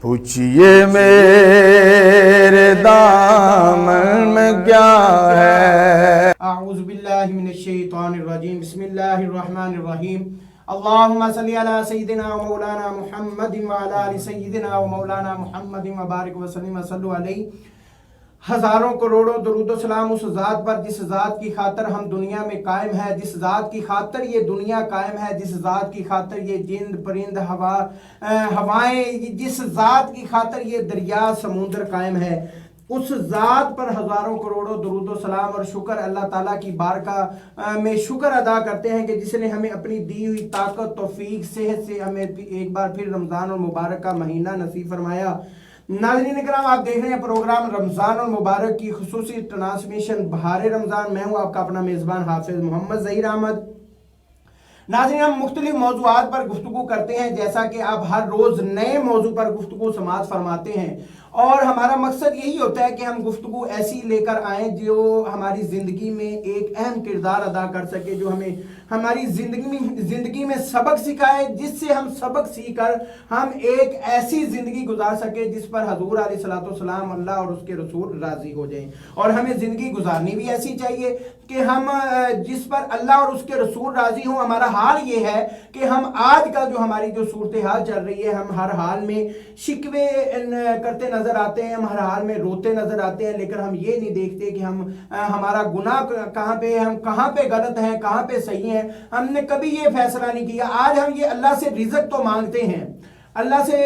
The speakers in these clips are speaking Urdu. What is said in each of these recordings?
پوچھئے میرے دامن میں کیا ہے۔ اعوذ باللہ من الشیطان الرجیم، بسم اللہ الرحمن الرحیم۔ اللہم صلی علی سیدنا و مولانا محمد وعلی آل سیدنا و مولانا محمد وبارک وسلم وصلو علیہ۔ ہزاروں کروڑوں درود و سلام اس ذات پر جس ذات کی خاطر ہم دنیا میں قائم ہے، جس ذات کی خاطر یہ دنیا قائم ہے، جس ذات کی خاطر یہ جند پرند ہوائیں، جس ذات کی خاطر یہ دریا سمندر قائم ہے، اس ذات پر ہزاروں کروڑوں درود و سلام اور شکر اللہ تعالیٰ کی بارگاہ میں شکر ادا کرتے ہیں کہ جس نے ہمیں اپنی دی ہوئی طاقت توفیق صحت سے ہمیں ایک بار پھر رمضان المبارک کا مہینہ نصیب فرمایا۔ ناظرین کرام، آپ دیکھ رہے ہیں پروگرام رمضان المبارک کی خصوصی ٹرانسمیشن بہار رمضان۔ میں ہوں آپ کا اپنا میزبان حافظ محمد ظہیر احمد۔ ناظرین، ہم مختلف موضوعات پر گفتگو کرتے ہیں، جیسا کہ آپ ہر روز نئے موضوع پر گفتگو سماعت فرماتے ہیں، اور ہمارا مقصد یہی ہوتا ہے کہ ہم گفتگو ایسی لے کر آئیں جو ہماری زندگی میں ایک اہم کردار ادا کر سکے، جو ہمیں ہماری زندگی میں سبق سکھائے، جس سے ہم سبق سیکھ کر ہم ایک ایسی زندگی گزار سکے جس پر حضور علیہ الصلوۃ والسلام اللہ اور اس کے رسول راضی ہو جائیں۔ اور ہمیں زندگی گزارنی بھی ایسی چاہیے کہ ہم جس پر اللہ اور اس کے رسول راضی ہوں۔ ہمارا حال یہ ہے کہ ہم آج کل جو ہماری جو صورتحال چل رہی ہے، ہم ہر حال میں شکوے کرتے نظر آتے ہیں، ہم ہر حال میں روتے نظر آتے ہیں، لیکن ہم یہ نہیں دیکھتے کہ ہمارا گناہ کہاں پہ ہے، ہم کہاں پہ غلط ہیں، کہاں پہ صحیح ہیں۔ ہم نے کبھی یہ فیصلہ نہیں کیا۔ آج ہم یہ اللہ سے رزق تو مانگتے ہیں، اللہ سے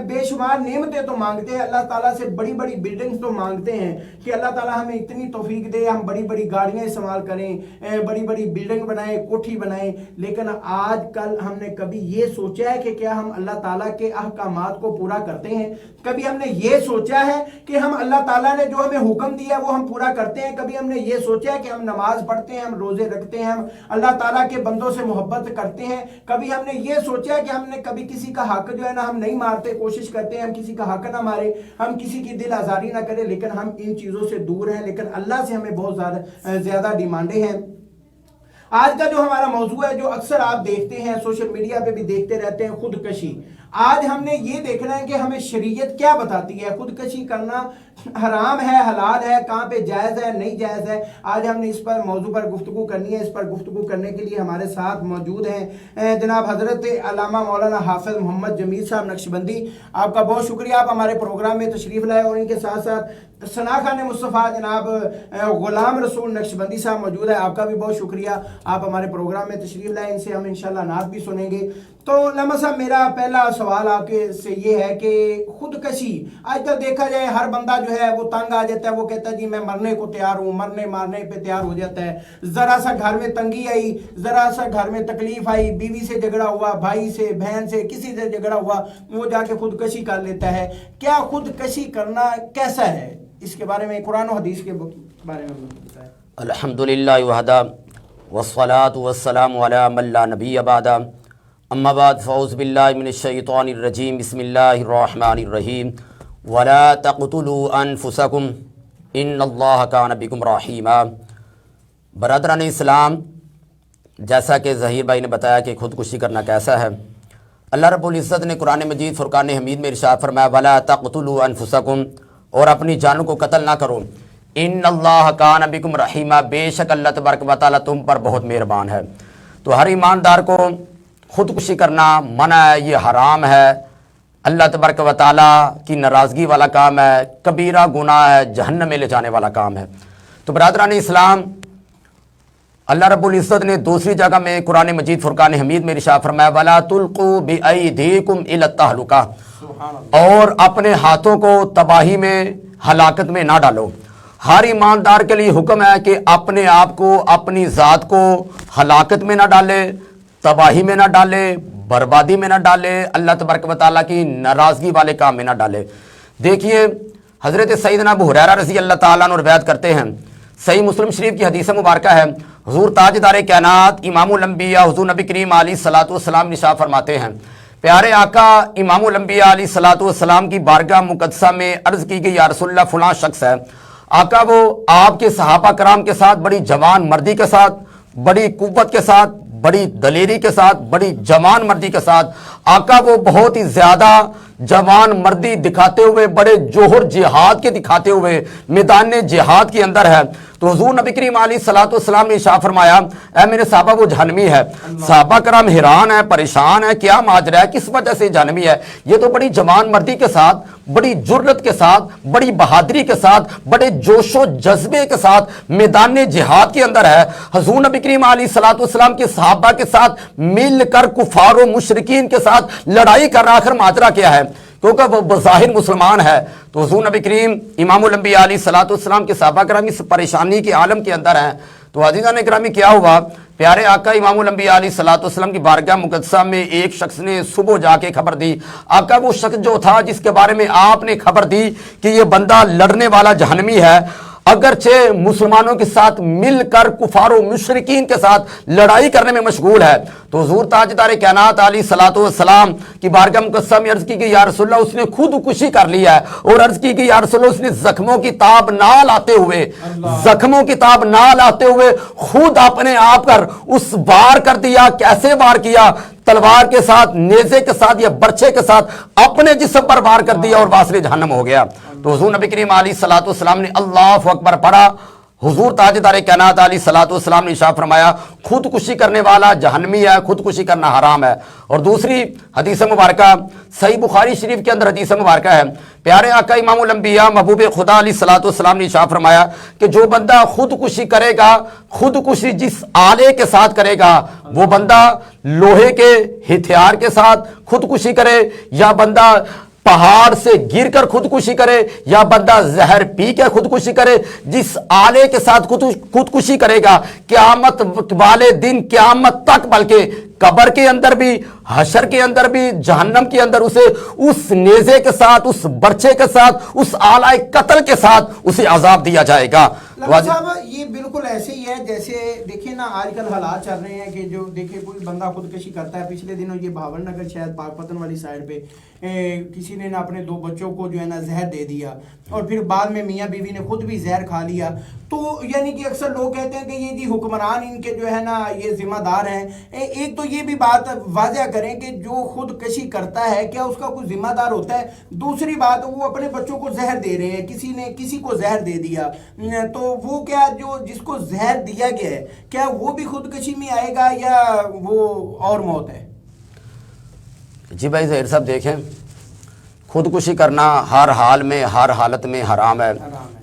بے شمار نعمتیں تو مانگتے ہیں، اللہ تعالیٰ سے بڑی بڑی بلڈنگز تو مانگتے ہیں کہ اللہ تعالیٰ ہمیں اتنی توفیق دے، ہم بڑی بڑی گاڑیاں استعمال کریں، بڑی بڑی بلڈنگ بنائیں، کوٹھی بنائیں، لیکن آج کل ہم نے کبھی یہ سوچا ہے کہ کیا ہم اللہ تعالیٰ کے احکامات کو پورا کرتے ہیں؟ کبھی ہم نے یہ سوچا ہے کہ ہم اللہ تعالیٰ نے جو ہمیں حکم دیا وہ ہم پورا کرتے ہیں؟ کبھی ہم نے یہ سوچا ہے کہ ہم نماز پڑھتے ہیں، ہم روزے رکھتے ہیں، ہم اللہ تعالیٰ کے بندوں سے محبت کرتے ہیں؟ کبھی ہم نے یہ سوچا ہے کہ ہم نے کبھی کسی کا حق جو ہے نا ہم نہیں مارتے، کوشش کرتے ہیں ہم کسی کا حق نہ مارے، ہم کسی کی دل آزاری نہ کرے، لیکن ہم ان چیزوں سے دور ہیں، لیکن اللہ سے ہمیں بہت زیادہ ڈیمانڈیں ہیں۔ آج کا جو ہمارا موضوع ہے، جو اکثر آپ دیکھتے ہیں سوشل میڈیا پہ بھی دیکھتے رہتے ہیں، خودکشی۔ آج ہم نے یہ دیکھنا ہے کہ ہمیں شریعت کیا بتاتی ہے۔ خودکشی کرنا حرام ہے، حلال ہے، کہاں پہ جائز ہے، نہیں جائز ہے۔ آج ہم نے اس پر موضوع پر گفتگو کرنی ہے۔ اس پر گفتگو کرنے کے لیے ہمارے ساتھ موجود ہیں جناب حضرت علامہ مولانا حافظ محمد جمیل صاحب نقشبندی۔ آپ کا بہت شکریہ، آپ ہمارے پروگرام میں تشریف لائے، اور ان کے ساتھ ساتھ ثنا خان مصطفیٰ جناب غلام رسول نقشبندی صاحب موجود ہے۔ آپ کا بھی بہت شکریہ، آپ ہمارے پروگرام میں تشریف لائے، ان سے ہم انشاءاللہ نعت بھی سنیں گے۔ تو علامہ صاحب، میرا پہلا سوال آپ کے سے یہ ہے کہ خودکشی آج کل دیکھا جائے ہر بندہ جو ہے وہ تنگ آ جاتا ہے، وہ کہتا ہے جی میں مرنے کو تیار ہوں، مارنے پہ تیار ہو جاتا ہے۔ ذرا سا گھر میں تنگی آئی، ذرا سا گھر میں تکلیف آئی، بیوی سے جھگڑا ہوا، بھائی سے، بہن سے، کسی سے جھگڑا ہوا، وہ جا کے خودکشی کر لیتا ہے۔ کیا خودکشی کرنا کیسا ہے؟ اس کے بارے میں قرآن و حدیث کے بارے میں بتائیں۔ الحمدللہ وحدہ والصلاة والسلام علی من لا نبی بعدہ، اما بعد فاعوذ باللہ من الشیطان الرجیم، بسم اللہ الرحمن الرحیم، ولا تقتلوا انفسکم ان اللہ کان بکم رحیما۔ برادران اسلام، جیسا کہ ظہیر بھائی نے بتایا کہ خودکشی کرنا کیسا ہے، اللہ رب العزت نے قرآن مجید فرقان حمید میں ارشاد فرمایا ولا تقتلوا انفسکم، اور اپنی جانوں کو قتل نہ کرو، ان اللہ کان بکم رحیما، بے شک اللہ تبارک و تعالیٰ تم پر بہت مہربان ہے۔ تو ہر ایماندار کو خودکشی کرنا منع ہے، یہ حرام ہے، اللہ تبارک و تعالیٰ کی ناراضگی والا کام ہے، کبیرہ گناہ ہے، جہنم میں لے جانے والا کام ہے۔ تو برادران اسلام، اللہ رب العزت نے دوسری جگہ میں قرآن مجید فرقان حمید میں ارشاد فرمایا وَلَا تُلْقُوا بِأَيْدِيكُمْ إِلَى التَّهْلُكَةِ، اور اپنے ہاتھوں کو تباہی میں، ہلاکت میں نہ ڈالو۔ ہر ایماندار کے لیے حکم ہے کہ اپنے آپ کو، اپنی ذات کو ہلاکت میں نہ ڈالے، تباہی میں نہ ڈالے، بربادی میں نہ ڈالے، اللہ تبارک و تعالیٰ کی ناراضگی والے کام میں نہ ڈالے۔ دیکھیے حضرت سیدنا ابو ہریرہ رضی اللہ تعالیٰ عنہ روایت کرتے ہیں، صحیح مسلم شریف کی حدیث مبارکہ ہے، حضور تاجدار کائنات امام الانبیاء حضور نبی کریم علیہ الصلوۃ والسلام نشاء فرماتے ہیں، پیارے آقا امام الانبیاء علیہ الصلوۃ والسلام کی بارگاہ مقدسہ میں عرض کی گئی یا رسول اللہ فلاں شخص ہے۔ آقا وہ آپ کے صحابہ کرام کے ساتھ بڑی جوان مردی کے ساتھ، بڑی قوت کے ساتھ، بڑی دلیری کے ساتھ، بڑی جوان مردی کے ساتھ آقا وہ بہت ہی زیادہ جوان مردی دکھاتے ہوئے، بڑے جوہر جہاد کے دکھاتے ہوئے میدان جہاد کے اندر ہے، تو حضور نبی کریم علیہ الصلوۃ والسلام نے ارشاد فرمایا اے میرے صحابہ وہ جہنمی ہے۔ صحابہ کرام حیران ہیں، پریشان ہیں، کیا ماجرا ہے، کس وجہ سے جہنمی ہے؟ یہ تو بڑی جوان مردی کے ساتھ، بڑی جرت کے ساتھ، بڑی بہادری کے ساتھ، بڑے جوش و جذبے کے ساتھ میدان جہاد کے اندر ہے۔ حضور نبی کریم علیہ الصلوۃ والسلام کے صحابہ کے ساتھ مل کر کفار و مشرکین کے ساتھ لڑائی کر رہا، آخر ماجرا کیا ہے؟ کیونکہ وہ بظاہر مسلمان ہے۔ تو حضور نبی کریم امام الانبیاء علیہ الصلوۃ والسلام کے صحابہ کرام اس پریشانی کے عالم کے اندر ہیں۔ تو عزیزان اکرامی کیا ہوا، پیارے آقا امام الانبیاء علیہ الصلوۃ والسلام کی بارگاہ مقدسہ میں ایک شخص نے صبح جا کے خبر دی۔ آقا وہ شخص جو تھا جس کے بارے میں آپ نے خبر دی کہ یہ بندہ لڑنے والا جہنمی ہے، اگرچہ مسلمانوں کے ساتھ مل کر کفار و مشرکین کے ساتھ لڑائی کرنے میں مشغول ہے، تو حضور تاجدار کائنات علیہ الصلوۃ والسلام کی بارگاہ مقدسہ میں عرض کی کہ یا رسول اللہ اس نے خود کشی کر لی ہے، اور عرض کی کہ یا رسول اللہ اس نے زخموں کی تاب نہ لاتے ہوئے خود اپنے آپ پر اس وار کر دیا۔ کیسے وار کیا؟ تلوار کے ساتھ، نیزے کے ساتھ یا برچے کے ساتھ اپنے جسم پر وار کر دیا اور واصل جہنم ہو گیا۔ تو حضور نبی کریم علیہ الصلوۃ والسلام نے اللہ اکبر پڑھا۔ حضور تاجدار کائنات علیہ الصلوۃ والسلام نے ارشاد فرمایا خودکشی کرنے والا جہنمی ہے، خودکشی کرنا حرام ہے۔ اور دوسری حدیث مبارکہ صحیح بخاری شریف کے اندر حدیث مبارکہ ہے، پیارے آقا امام الانبیاء محبوب خدا علیہ الصلوۃ والسلام نے ارشاد فرمایا کہ جو بندہ خودکشی کرے گا، خودکشی جس آلے کے ساتھ کرے گا، وہ بندہ لوہے کے ہتھیار کے ساتھ خودکشی کرے، یا بندہ پہاڑ سے گر کر خودکشی کرے، یا بندہ زہر پی کے خودکشی کرے، جس آلے کے ساتھ خودکشی کرے گا قیامت والے دن، قیامت تک، بلکہ قبر کے اندر بھی، حشر کے اندر بھی، جہنم کے اندر اسے اس نیزے کے ساتھ، اس برچے کے ساتھ، اس آلہ قتل کے ساتھ اسے عذاب دیا جائے گا۔ صاحب یہ بالکل ایسے ہی ہے جیسے دیکھیں نا آج کل حالات چل رہے ہیں کہ جو دیکھیں کوئی بندہ خودکشی کرتا ہے۔ پچھلے دنوں یہ بہاول نگر شاید پاکپتن والی سائڈ پہ کسی نے نا اپنے 2 بچوں کو جو ہے نا زہر دے دیا، اور پھر بعد میں میاں بیوی نے خود بھی زہر کھا لیا۔ تو یعنی کہ اکثر لوگ کہتے ہیں کہ یہ جی حکمران ان کے جو ہے نا یہ ذمہ دار ہیں۔ ایک تو یہ بھی بات واضح کریں کہ جو خودکشی کرتا ہے کیا اس کا کوئی ذمہ دار ہوتا ہے؟ دوسری بات وہ اپنے بچوں کو زہر دے رہے ہیں، کسی نے کسی کو زہر دے دیا، تو وہ کیا جو جس کو زہر دیا گیا ہے کیا وہ بھی خودکشی میں آئے گا یا وہ اور موت ہے؟ جی بھائی ظاہر صاحب دیکھیں، خودکشی کرنا ہر حال میں، ہر حالت میں حرام ہے۔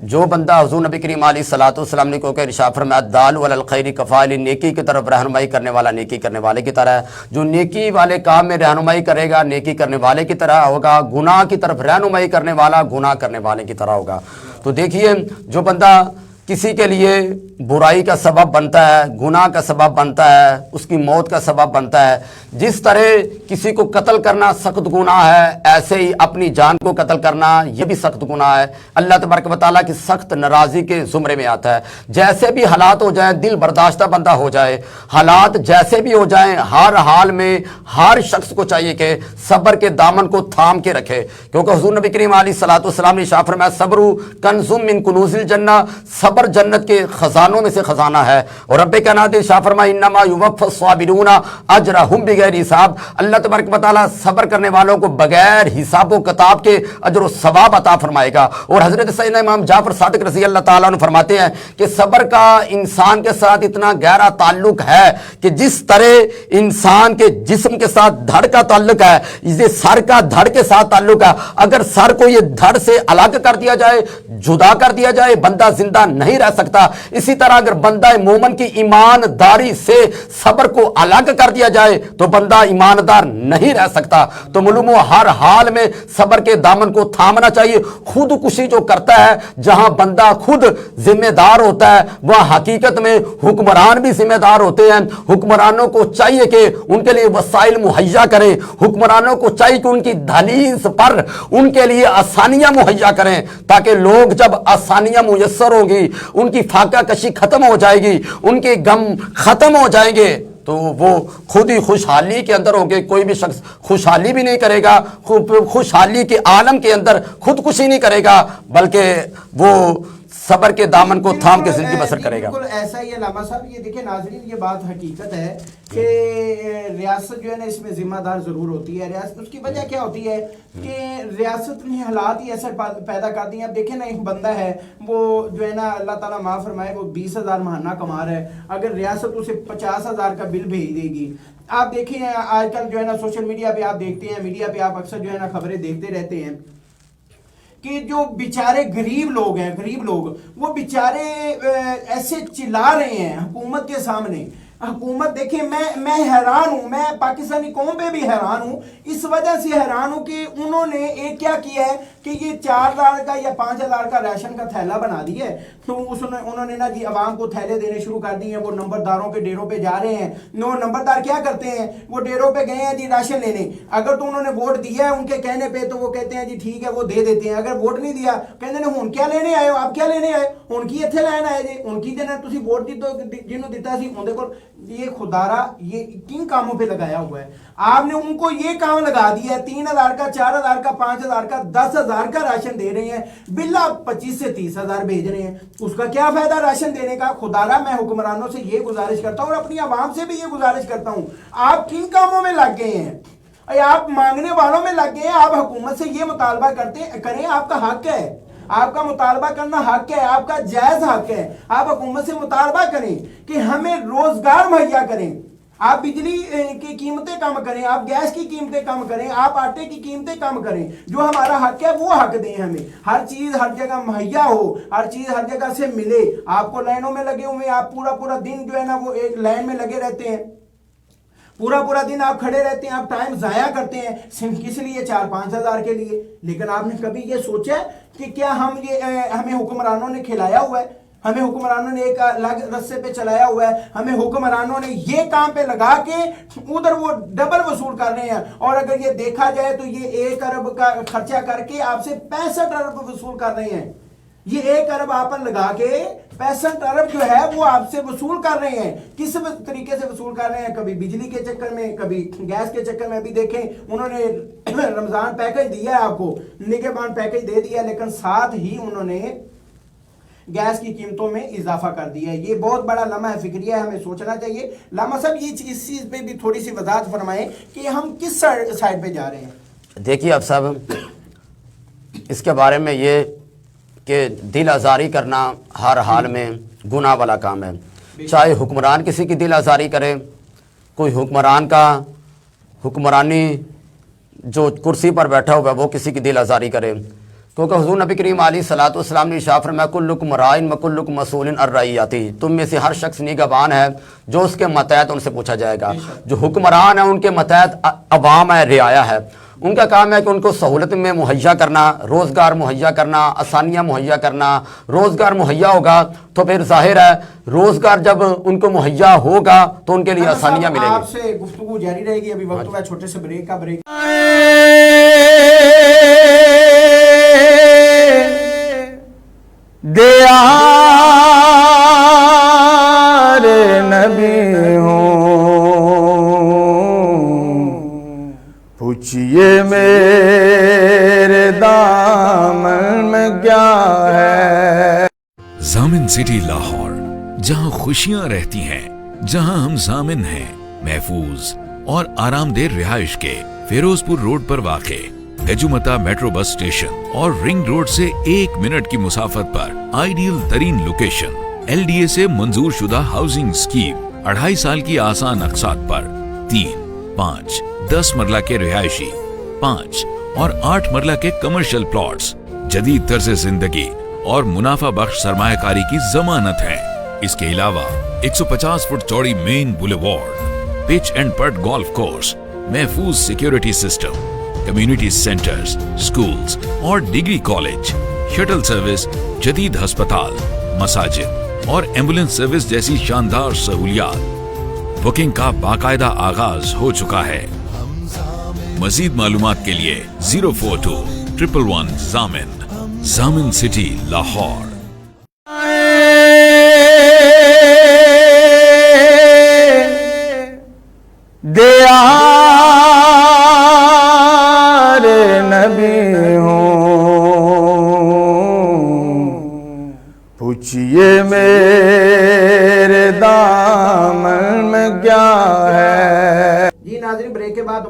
جو بندہ حضور نبی کریم علیہ الصلوۃ والسلام نے کو کہ ارشاد فرمایا دال علی الخیر کفاعل، نیکی کی طرف رہنمائی کرنے والا نیکی کرنے والے کی طرح ہے۔ جو نیکی والے کام میں رہنمائی کرے گا نیکی کرنے والے کی طرح ہوگا، گناہ کی طرف رہنمائی کرنے والا گناہ کرنے والے کی طرح ہوگا۔ تو دیکھیے جو بندہ کسی کے لیے برائی کا سبب بنتا ہے، گناہ کا سبب بنتا ہے، اس کی موت کا سبب بنتا ہے، جس طرح کسی کو قتل کرنا سخت گناہ ہے، ایسے ہی اپنی جان کو قتل کرنا یہ بھی سخت گناہ ہے، اللہ تبارک و تعالیٰ کی سخت ناراضی کے زمرے میں آتا ہے۔ جیسے بھی حالات ہو جائیں، دل برداشتہ بندہ ہو جائے، حالات جیسے بھی ہو جائیں، ہر حال میں ہر شخص کو چاہیے کہ صبر کے دامن کو تھام کے رکھے، کیونکہ حضور نبی کریم علیہ الصلوۃ والسلام نے ارشاد فرمایا صبر کنز من کنوز الجنہ، صبر جنت کے خزانوں میں سے خزانہ ہے۔ اور رب کائنات ارشاد فرمایا انما یوفی الصابرون اجرهم بغیر حساب، اللہ تبارک و تعالیٰ صبر کرنے والوں کو بغیر حساب و کتاب کے اجر و ثواب عطا فرمائے گا۔ اور حضرت سیدنا امام جعفر صادق رضی اللہ تعالیٰ عنہ فرماتے ہیں کہ صبر کا انسان کے ساتھ اتنا گہرا تعلق ہے کہ جس طرح انسان کے جسم کے ساتھ دھڑ کا تعلق ہے، یہ سر کا دھڑ کے ساتھ تعلق ہے، اگر سر کو یہ دھڑ سے الگ کر دیا جائے، جدا کر دیا جائے، بندہ زندہ نہیں رہ سکتا۔ اسی طرح اگر بندہ مومن کی ایمانداری سے صبر کو الگ کر دیا جائے تو بندہ ایماندار نہیں رہ سکتا۔ تو معلوم ہر حال میں صبر کے دامن کو تھامنا چاہیے۔ خودکشی جو کرتا ہے، جہاں بندہ خود ذمہ دار ہوتا ہے وہاں حقیقت میں حکمران بھی ذمہ دار ہوتے ہیں۔ حکمرانوں کو چاہیے کہ ان کے لیے وسائل مہیا کریں، حکمرانوں کو چاہیے کہ ان کی دہلیز پر ان کے لیے آسانیاں مہیا کریں، تاکہ لوگ جب آسانیاں میسر ہوں گی، ان کی فاقہ کشی ختم ہو جائے گی، ان کے غم ختم ہو جائیں گے، تو وہ خود ہی خوشحالی کے اندر ہوں گے۔ کوئی بھی شخص خوشحالی بھی نہیں کرے گا، خوشحالی کے عالم کے اندر خودکشی نہیں کرے گا، بلکہ وہ صبر کے دامن کو تھام کے زندگی بسر کرے گا۔ بالکل ایسا ہی ہے علامہ صاحب، یہ دیکھیں ناظرین، یہ بات حقیقت ہے کہ ریاست جو ہے نا اس میں ذمہ دار ضرور ہوتی ہے ریاست۔ اس کی وجہ کیا ہوتی ہے کہ ریاست نے حالات ہی ایسے پیدا کر دی ہیں۔ اب دیکھیں نا، ایک بندہ ہے وہ جو ہے نا اللہ تعالیٰ معاف فرمائے، وہ 20,000 ماہانہ کما رہا ہے، اگر ریاست اسے 50,000 کا بل بھیج دے گی، آپ دیکھیں آج کل جو ہے نا سوشل میڈیا پہ آپ دیکھتے ہیں، میڈیا پہ آپ اکثر جو ہے نا خبریں دیکھتے رہتے ہیں کہ جو بیچارے غریب لوگ ہیں، غریب لوگ وہ بیچارے ایسے چلا رہے ہیں حکومت کے سامنے۔ حکومت دیکھیں، میں حیران ہوں، میں پاکستانی قوم پہ بھی حیران ہوں، اس وجہ سے حیران ہوں کہ انہوں نے ایک کیا کیا ہے کہ یہ 4,000 کا یا 5,000 کا ریشن کا تھیلا بنا دیا ہے، تو انہوں نے نا جی عوام کو تھیلے دینے شروع کر دیے ہیں۔ وہ نمبرداروں کے ڈیروں پہ جا رہے ہیں، نمبردار کیا کرتے ہیں، وہ ڈیروں پہ گئے ہیں جی راشن لینے، اگر تو انہوں نے ووٹ دیا ہے ان کے کہنے پہ تو وہ کہتے ہیں جی ٹھیک ہے وہ دے دیتے ہیں، اگر ووٹ نہیں دیا کہتے ہیں ہن کیا لینے آئے ہو، آپ کیا لینے آئے، ہن کی اتنے لین آئے جی، ہن کی دینا تسی ووٹ جنہوں دیتا سی اندے کو۔ یہ خدارا یہ کن کاموں پہ لگایا ہوا ہے؟ آپ نے ان کو یہ کام لگا دیا ہے، 3,000 کا، 4,000 کا، 5,000 کا، 10,000 کا راشن دے رہے ہیں، بلا 25 سے 30,000 بھیج رہے ہیں، اس کا کیا فائدہ راشن دینے کا؟ خدارا میں حکمرانوں سے یہ گزارش کرتا ہوں اور اپنی عوام سے بھی یہ گزارش کرتا ہوں، آپ کن کاموں میں لگ گئے ہیں؟ آپ مانگنے والوں میں لگ گئے ہیں، آپ حکومت سے یہ مطالبہ کریں، آپ کا حق ہے، آپ کا مطالبہ کرنا حق ہے، آپ کا جائز حق ہے، آپ حکومت سے مطالبہ کریں کہ ہمیں روزگار مہیا کریں، آپ بجلی کی قیمتیں کم کریں، آپ گیس کی قیمتیں کم کریں، آپ آٹے کی قیمتیں کم کریں، جو ہمارا حق ہے وہ حق دیں ہمیں، ہر چیز ہر جگہ مہیا ہو، ہر چیز ہر جگہ سے ملے۔ آپ کو لائنوں میں لگے ہوئے، آپ پورا دن جو ہے نا وہ ایک لائن میں لگے رہتے ہیں، پورا دن آپ کھڑے رہتے ہیں، آپ ٹائم ضائع کرتے ہیں صرف کس لیے؟ 4-5 ہزار کے لیے۔ لیکن آپ نے کبھی یہ سوچا کہ کیا ہمیں حکمرانوں نے کھلایا ہوا ہے، ہمیں حکمرانوں نے ایک الگ رستے پہ چلایا ہوا ہے، ہمیں حکمرانوں نے یہ کام پہ لگا کے ادھر وہ ڈبل وصول کر رہے ہیں، اور اگر یہ دیکھا جائے تو یہ 1 ارب کا خرچہ کر کے آپ سے 65 ارب وصول کر رہے ہیں۔ یہ 1 ارب آپ پر لگا کے 65 ارب جو ہے وہ آپ سے وصول کر رہے ہیں۔ کس طریقے سے وصول کر رہے ہیں؟ کبھی بجلی کے چکر میں، کبھی گیس کے چکر میں۔ ابھی دیکھیں انہوں نے رمضان پیکج دیا ہے، آپ کو نگہبان پیکج دے دیا، لیکن ساتھ ہی انہوں نے گیس کی قیمتوں میں اضافہ کر دیا ہے۔ یہ بہت بڑا لمحہ فکریہ ہے، ہمیں سوچنا چاہیے۔ لامہ صاحب یہ اس چیز پہ بھی تھوڑی سی وضاحت فرمائیں کہ ہم کس سائڈ پہ جا رہے ہیں؟ دیکھیے اب صاحب، اس کے بارے میں یہ کہ دل آزاری کرنا ہر حال میں گناہ والا کام ہے، چاہے حکمران کسی کی دل آزاری کرے، کوئی حکمران کا حکمرانی جو کرسی پر بیٹھا ہوا ہے وہ کسی کی دل آزاری کرے، کیونکہ حضور نبی کریم علیہ الصلوۃ والسلام نے ارشاد فرمایا کلکم راعٍ وکلکم مسئول عن رعیتہ، تم میں سے ہر شخص نگہبان ہے، جو اس کے ماتحت ان سے پوچھا جائے گا۔ جو حکمران ہیں ان کے ماتحت عوام ہے، رعایا ہے، ان کا کام ہے کہ ان کو سہولت میں مہیا کرنا، روزگار مہیا کرنا، آسانیاں مہیا کرنا۔ روزگار مہیا ہوگا تو پھر ظاہر ہے روزگار جب ان کو مہیا ہوگا تو ان کے لیے آسانیاں ملیں گی۔ آپ سے گفتگو جاری رہے گی، ابھی وقت ہوا ہے چھوٹے سے بریک کا۔ بریک دیار نبی ہوں، پوچھئے میرے دامن میں کیا ہے۔ ضامن سٹی لاہور، جہاں خوشیاں رہتی ہیں، جہاں ہم ضامن ہیں، محفوظ اور آرام دہ رہائش کے فیروز پور روڈ پر واقع گجومتا میٹرو بس اسٹیشن اور رنگ روڈ سے 1 منٹ کی مسافت پر آئیڈیل ترین لوکیشن، LDA سے منظور شدہ ہاؤسنگ اسکیم، 2.5 سال کی آسان اقساط پر 3، 5، 10 مرلہ کے رہائشی، 5 اور 8 مرلہ کے کمرشل پلاٹس، جدید طرز زندگی اور منافع بخش سرمایہ کاری کی ضمانت ہے۔ اس کے علاوہ 150 فٹ چوڑی main boulevard, pitch and putt golf course, محفوظ security system, community centres, schools اور ڈگری کالج، شٹل سروس، جدید ہسپتال، مساجد اور ایمبولینس سروس جیسی شاندار سہولیات۔ بکنگ کا باقاعدہ آغاز ہو چکا ہے۔ مزید معلومات کے لیے 042-111 ضامن، ضامن سٹی لاہور۔ دیار نبی ہوں،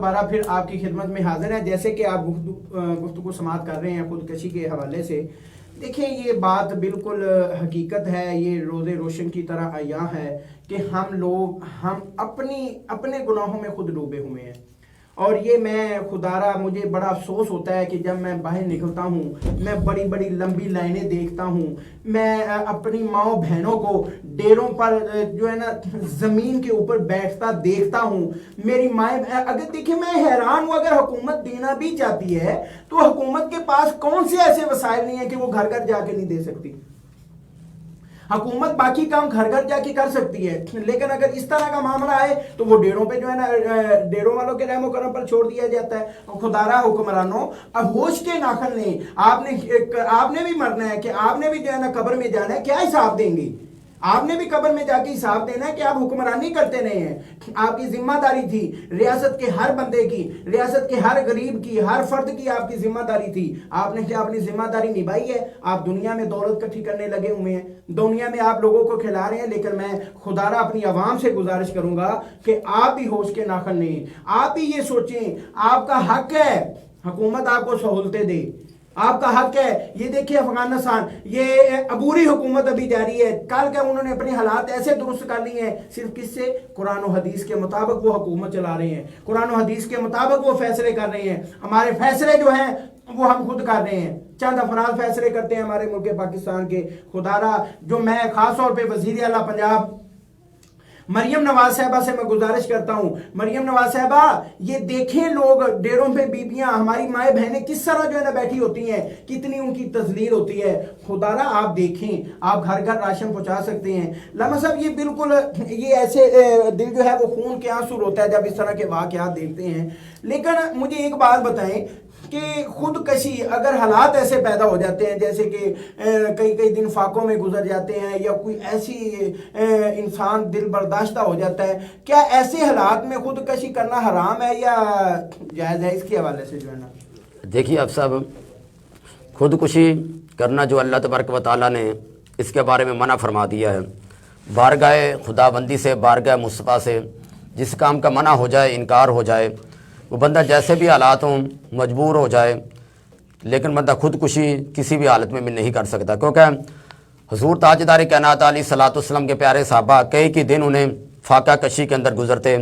دوبارہ پھر آپ کی خدمت میں حاضر ہیں. جیسے کہ آپ گفتگو سماعت کر رہے ہیں خودکشی کے حوالے سے، دیکھیں یہ بات بالکل حقیقت ہے، یہ روز روشن کی طرح عیاں ہے کہ ہم اپنے گناہوں میں خود ڈوبے ہوئے ہیں. اور یہ میں خدارا مجھے بڑا افسوس ہوتا ہے کہ جب میں باہر نکلتا ہوں، میں بڑی بڑی لمبی لائنیں دیکھتا ہوں، میں اپنی ماؤں بہنوں کو ڈیروں پر جو ہے نا زمین کے اوپر بیٹھتا دیکھتا ہوں. میری مائیں اگر دیکھیں میں حیران ہوں، اگر حکومت دینا بھی چاہتی ہے تو حکومت کے پاس کون سے ایسے وسائل نہیں ہیں کہ وہ گھر گھر جا کے نہیں دے سکتی. حکومت باقی کام گھر گھر جا کے کر سکتی ہے، لیکن اگر اس طرح کا معاملہ آئے تو وہ ڈیروں پہ جو ہے نا ڈیروں والوں کے رحم و کرم پر چھوڑ دیا جاتا ہے. خدارا حکمرانوں، اب ہوش کے ناخن نہیں، آپ نے بھی مرنا ہے کہ آپ نے بھی جو ہے نا قبر میں جانا ہے. کیا حساب دیں گے؟ آپ نے بھی قبر میں جا کے حساب دینا ہے کہ آپ حکمرانی کرتے نہیں ہیں. آپ کی ذمہ داری تھی ریاست کے ہر بندے کی، ریاست کے ہر غریب کی، ہر فرد کی آپ کی ذمہ داری تھی. آپ نے کیا اپنی ذمہ داری نبھائی ہے؟ آپ دنیا میں دولت اکٹھی کرنے لگے ہوئے ہیں، دنیا میں آپ لوگوں کو کھلا رہے ہیں. لیکن میں خدارا اپنی عوام سے گزارش کروں گا کہ آپ بھی ہوش کے ناخن نہیں، آپ بھی یہ سوچیں آپ کا حق ہے حکومت آپ کو سہولتیں دے، آپ کا حق ہے. یہ دیکھیں افغانستان، یہ عبوری حکومت ابھی جاری ہے. کل کا انہوں نے اپنے حالات ایسے درست کر لیے ہیں، صرف کس سے؟ قرآن و حدیث کے مطابق وہ حکومت چلا رہے ہیں، قرآن و حدیث کے مطابق وہ فیصلے کر رہے ہیں. ہمارے فیصلے جو ہیں وہ ہم خود کر رہے ہیں، چند افراد فیصلے کرتے ہیں ہمارے ملک پاکستان کے. خدارا جو میں خاص طور پہ وزیر اعلیٰ پنجاب مریم نواز صاحبہ سے میں گزارش کرتا ہوں، مریم نواز صاحبہ یہ دیکھیں لوگ ڈیروں پہ بیبیاں ہماری مائیں بہنیں کس طرح جو ہے نا بیٹھی ہوتی ہیں، کتنی ان کی تذلیل ہوتی ہے. خدارا آپ دیکھیں، آپ گھر گھر راشن پہنچا سکتے ہیں. لامہ صاحب یہ بالکل یہ ایسے دل جو ہے وہ خون کے آنسو ہوتا ہے جب اس طرح کے واقعات دیکھتے ہیں. لیکن مجھے ایک بات بتائیں کہ خودکشی اگر حالات ایسے پیدا ہو جاتے ہیں جیسے کہ کئی دن فاقوں میں گزر جاتے ہیں یا کوئی ایسی انسان دل برداشتہ ہو جاتا ہے، کیا ایسے حالات میں خودکشی کرنا حرام ہے یا جائز ہے؟ اس کے حوالے سے جو ہے نا دیکھیے آپ صاحب، خودکشی کرنا جو اللہ تبارک و تعالیٰ نے اس کے بارے میں منع فرما دیا ہے. بارگاہ خدا بندی سے، بارگاہ مصطفیٰ سے جس کام کا منع ہو جائے، انکار ہو جائے، وہ بندہ جیسے بھی حالات ہوں مجبور ہو جائے، لیکن بندہ خودکشی کسی بھی حالت میں نہیں کر سکتا. کیونکہ حضور تاجدار کائنات علیہ الصلوۃ والسلام کے پیارے صحابہ کئی دن انہیں فاقہ کشی کے اندر گزرتے،